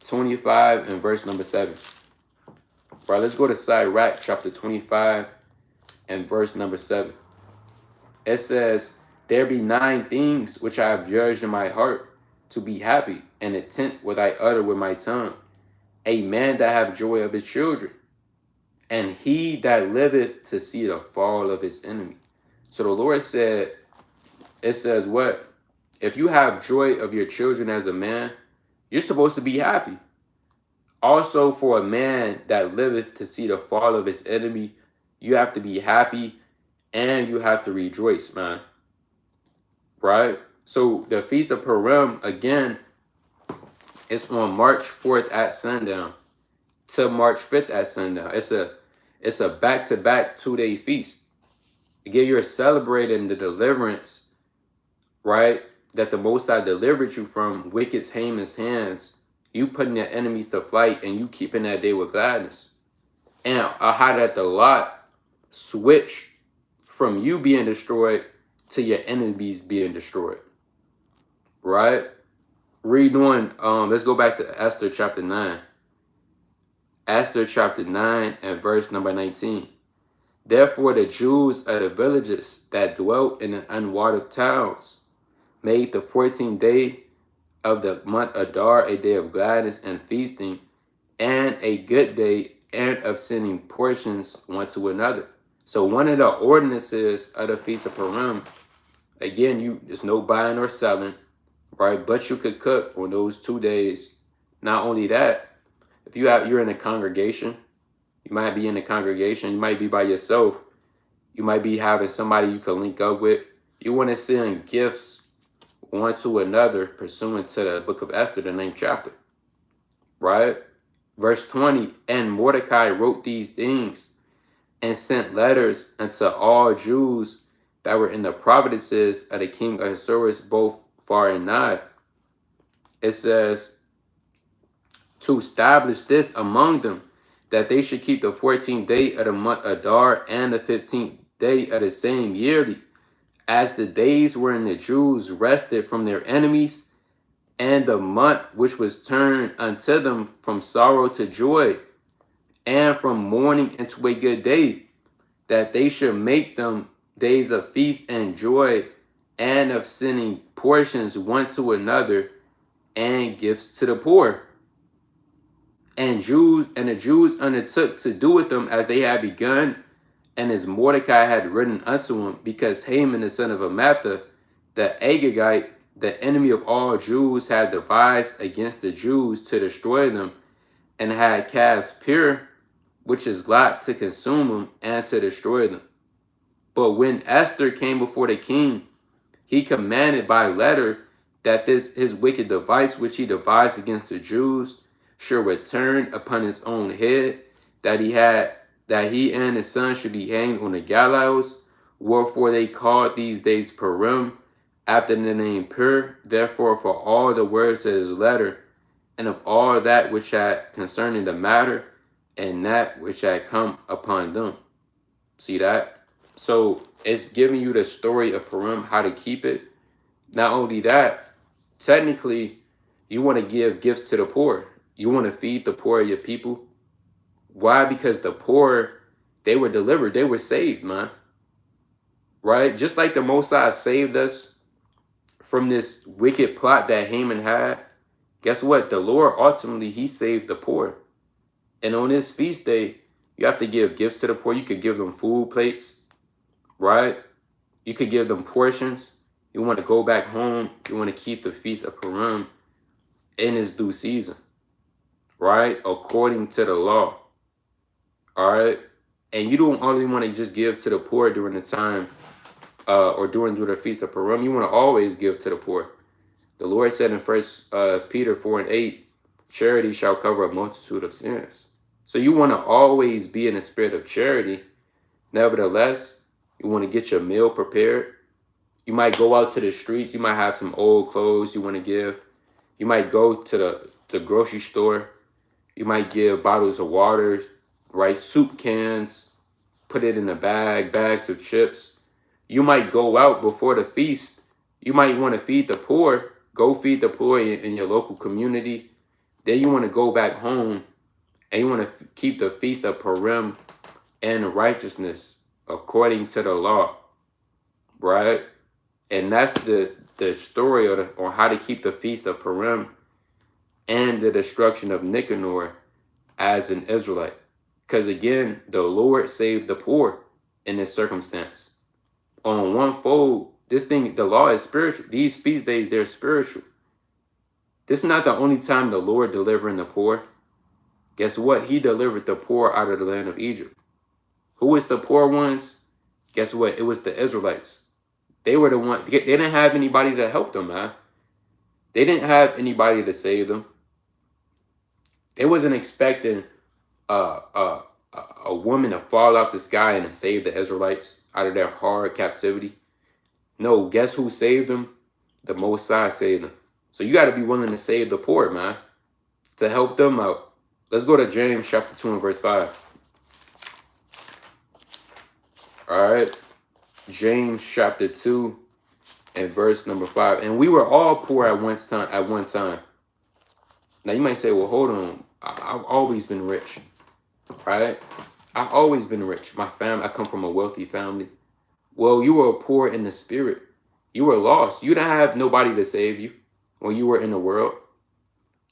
[SPEAKER 1] 25 and verse number 7. Right, let's go to Sirach chapter 25 and verse number 7. It says, there be 9 things which I have judged in my heart to be happy, and intent what I utter with my tongue. A man that have joy of his children, and he that liveth to see the fall of his enemy. So the Lord said, it says what? If you have joy of your children as a man, you're supposed to be happy. Also for a man that liveth to see the fall of his enemy, you have to be happy and you have to rejoice, man. Right? So the Feast of Purim, again, is on March 4th at sundown to March 5th at sundown. It's a back-to-back 2-day feast. Again, you're celebrating the deliverance, right, that the Most High delivered you from wicked Haman's hands. You putting your enemies to flight, and you keeping that day with gladness. And how that the lot switch from you being destroyed to your enemies being destroyed. Right? Read on, let's go back to Esther chapter 9. Esther chapter 9 and verse number 19. Therefore the Jews of the villages that dwelt in the unwatered towns made the 14th day of the month Adar a day of gladness and feasting, and a good day, and of sending portions one to another. So one of the ordinances of the Feast of Purim, again, there's no buying or selling, right? But you could cook on those 2 days. Not only that, if you're in a congregation, you might be in a congregation, you might be by yourself, you might be having somebody you can link up with. You want to send gifts one to another pursuant to the book of Esther, the 9th chapter. Right? Verse 20, and Mordecai wrote these things and sent letters unto all Jews that were in the provinces of the king Ahasuerus, both far and nigh. It says, to establish this among them, that they should keep the 14th day of the month Adar and the 15th day of the same yearly, as the days wherein the Jews rested from their enemies, and the month which was turned unto them from sorrow to joy, and from mourning into a good day, that they should make them days of feast and joy, and of sending portions one to another, and gifts to the poor. And the Jews undertook to do with them as they had begun, and as Mordecai had written unto him, because Haman the son of Amatha, the Agagite, the enemy of all Jews, had devised against the Jews to destroy them, and had cast Pur, which is lot, to consume them and to destroy them. But when Esther came before the king, he commanded by letter that this his wicked device which he devised against the Jews should return upon his own head, that he and his son should be hanged on the gallows. Wherefore they called these days Purim, after the name Pur. Therefore, for all the words of his letter, and of all that which had concerning the matter, and that which had come upon them. See that? So it's giving you the story of Purim, how to keep it. Not only that, technically, you want to give gifts to the poor. You want to feed the poor of your people. Why? Because the poor, they were delivered. They were saved, man. Right? Just like the Mosai saved us from this wicked plot that Haman had. Guess what? The Lord, ultimately, he saved the poor. And on this feast day, you have to give gifts to the poor. You could give them food plates, right? You could give them portions. You want to go back home. You want to keep the feast of Purim in its due season, right? According to the law, all right? And you don't only want to just give to the poor during the time or during the feast of Purim. You want to always give to the poor. The Lord said in 1 Peter 4:8, charity shall cover a multitude of sins. So you want to always be in a spirit of charity. Nevertheless, you want to get your meal prepared. You might go out to the streets. You might have some old clothes you want to give. You might go to the grocery store. You might give bottles of water, right? Soup cans, put it in a bag, bags of chips. You might go out before the feast. You might want to feed the poor. Go feed the poor in your local community. Then you want to go back home and you want to keep the feast of Purim and righteousness according to the law, right? And that's the story on how to keep the feast of Purim and the destruction of Nicanor as an Israelite. Because again, the Lord saved the poor in this circumstance. On one fold, the law is spiritual. These feast days, they're spiritual. This is not the only time the Lord delivering the poor. Guess what? He delivered the poor out of the land of Egypt. Who was the poor ones? Guess what? It was the Israelites. They were the ones. They didn't have anybody to help them, man. They didn't have anybody to save them. They wasn't expecting a woman to fall off the sky and to save the Israelites out of their hard captivity. No, guess who saved them? The Most High saved them. So you got to be willing to save the poor, man, to help them out. Let's go to James chapter 2 and verse 5. All right. James chapter 2 and verse number 5. And we were all poor at one time. Now you might say, well, hold on. I've always been rich. Right? I've always been rich. My family, I come from a wealthy family. Well, you were poor in the spirit. You were lost. You didn't have nobody to save you when you were in the world.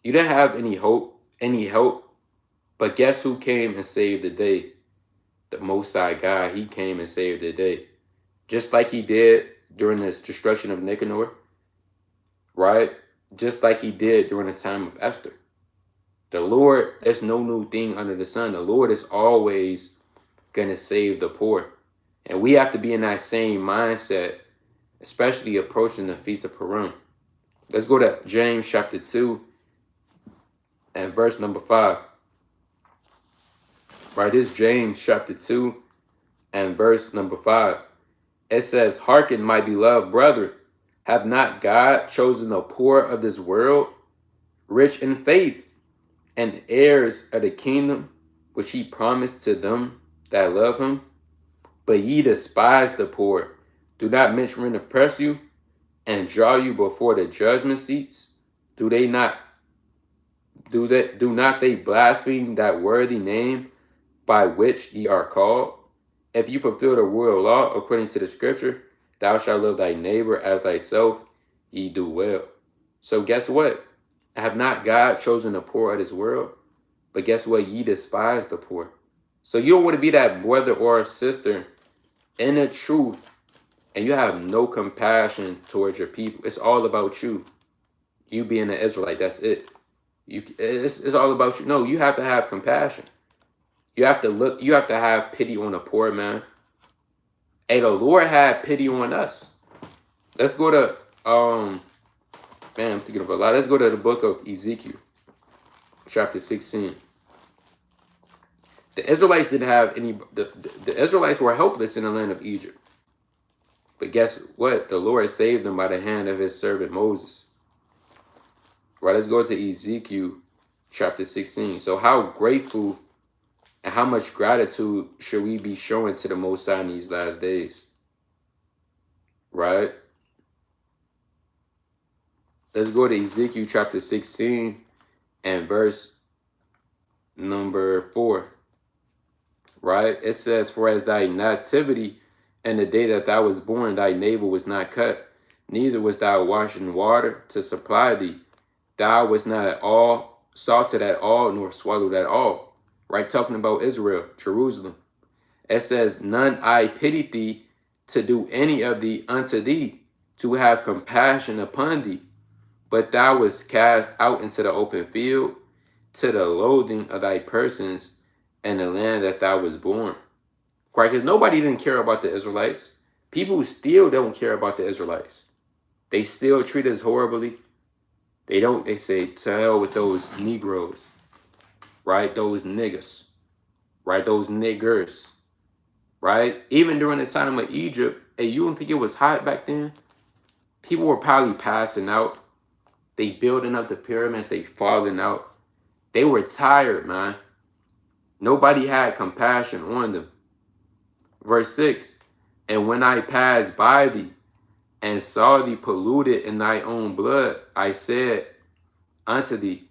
[SPEAKER 1] You didn't have any help. But guess who came and saved the day? The Most High God. He came and saved the day. Just like he did during the destruction of Nicanor. Right? Just like he did during the time of Esther. The Lord, there's no new thing under the sun. The Lord is always going to save the poor. And we have to be in that same mindset, especially approaching the Feast of Purim. Let's go to James chapter 2 and verse number 5. Right, this is James chapter 2 and verse number 5. It says, hearken, my beloved brother, have not God chosen the poor of this world rich in faith, and heirs of the kingdom which he promised to them that love him. But ye despise the poor. Do not men oppress you and draw you before the judgment seats? Do they not do not they blaspheme that worthy name by which ye are called? If you fulfill the royal law according to the scripture, thou shalt love thy neighbor as thyself, ye do well. So guess what? Have not God chosen the poor of this world? But guess what? Ye despise the poor. So you don't want to be that brother or sister in the truth, and you have no compassion towards your people. It's all about you. You being an Israelite, that's it. It's all about you. No, you have to have compassion. You have to have pity on the poor, man. Hey, the Lord had pity on us. Let's go to man, I'm thinking of a lot. Let's go to the book of Ezekiel, chapter 16. The Israelites didn't have any, the Israelites were helpless in the land of Egypt. But guess what? The Lord saved them by the hand of his servant Moses. Right, let's go to Ezekiel chapter 16. So how grateful and how much gratitude should we be showing to the Most High in these last days? Right? Let's go to Ezekiel chapter 16 and verse number 4. Right? It says, for as thy nativity and the day that thou was born, thy navel was not cut, neither was thou washed in water to supply thee. Thou was not at all salted at all, nor swallowed at all. Right? Talking about Israel, Jerusalem. It says, none I pitied thee to do any of thee unto thee, to have compassion upon thee. But thou wast cast out into the open field, to the loathing of thy persons, and the land that thou was born. Right? Because nobody didn't care about the Israelites. People still don't care about the Israelites. They still treat us horribly. They say, to hell with those Negroes, right? Those niggas, right? Those niggers, right? Even during the time of Egypt, hey, you don't think it was hot back then? People were probably passing out. They building up the pyramids, they falling out. They were tired, man. Nobody had compassion on them. Verse 6, and when I passed by thee, and saw thee polluted in thy own blood, I said unto thee,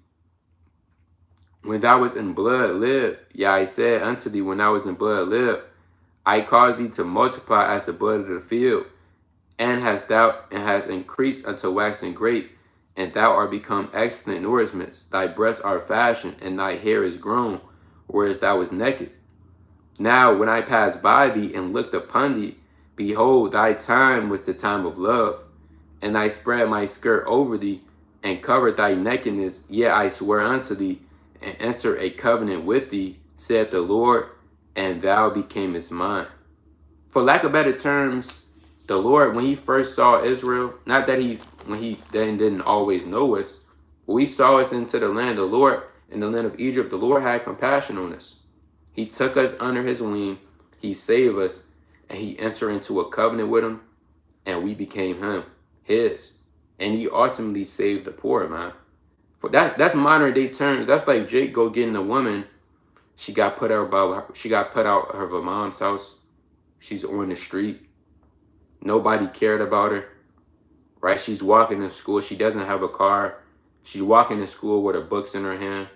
[SPEAKER 1] when thou was in blood, live. Yeah, I said unto thee, when thou was in blood, live. I caused thee to multiply as the bud of the field, and has increased unto waxing great, and thou art become excellent nourishments. Thy breasts are fashioned, and thy hair is grown, whereas thou was naked. Now, when I passed by thee and looked upon thee, behold, thy time was the time of love. And I spread my skirt over thee, and covered thy nakedness. Yet I swear unto thee, and enter a covenant with thee, saith the Lord, and thou becamest mine. For lack of better terms, the Lord, when he first saw Israel, not that when he then didn't always know us, when he saw us into the land, the Lord, in the land of Egypt, the Lord had compassion on us. He took us under his wing, he saved us, and he entered into a covenant with him, and we became his. And he ultimately saved the poor, man. For that's modern day terms. That's like Jake go getting a woman. She got put out of her mom's house. She's on the street. Nobody cared about her. Right? She's walking to school. She doesn't have a car. She's walking to school with her books in her hand.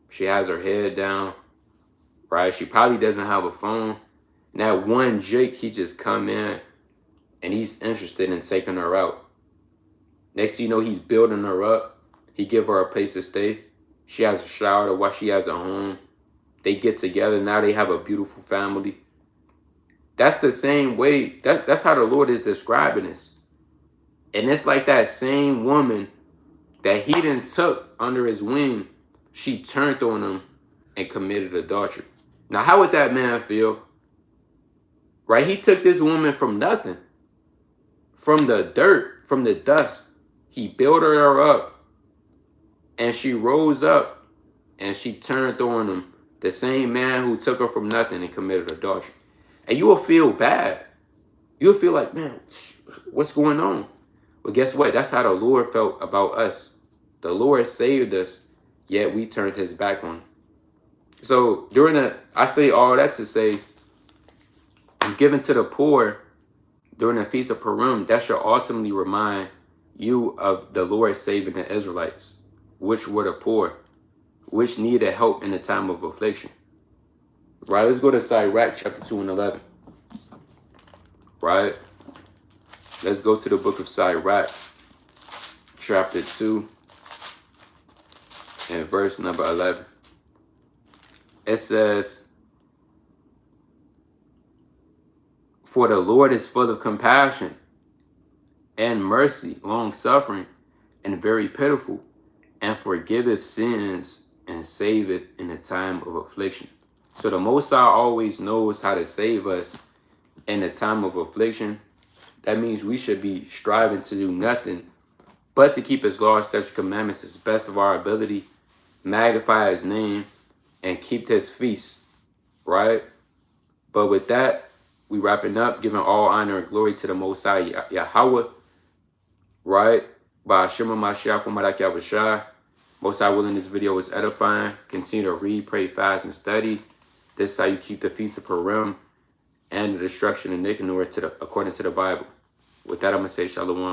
[SPEAKER 1] She has her head down. Right? She probably doesn't have a phone. Now one Jake, he just come in and he's interested in taking her out. Next thing you know, he's building her up. He give her a place to stay. She has a shower to wash. She has a home. They get together. Now they have a beautiful family. That's the same way. That's how the Lord is describing this. And it's like that same woman that he then took under his wing. She turned on him and committed adultery. Now, how would that man feel? Right? He took this woman from nothing. From the dirt, from the dust. He built her up. And she rose up and she turned on him. The same man who took her from nothing and committed adultery. And you will feel bad. You'll feel like, man, what's going on? Well, guess what? That's how the Lord felt about us. The Lord saved us, yet we turned his back on him. So I say all that to say, giving to the poor during the Feast of Purim, that should ultimately remind you of the Lord saving the Israelites, which were the poor, which needed help in the time of affliction. Right, let's go to Sirach chapter 2 and 11. Right, let's go to the book of Sirach chapter 2 and verse number 11. It says, "For the Lord is full of compassion and mercy, long-suffering, and very pitiful, and forgiveth sins, and saveth in the time of affliction." So the Most High always knows how to save us in the time of affliction. That means we should be striving to do nothing but to keep his laws, statutes, commandments as best of our ability, magnify his name, and keep his feasts, right? But with that, we wrapping up, giving all honor and glory to the Most High Yahweh, right? By Shema Mashiach Umarak Yahushua. Most High willing, this video was edifying. Continue to read, pray, fast, and study. This is how you keep the Feast of Purim and the destruction of Nicanor according to the Bible. With that, I'm going to say Shalom.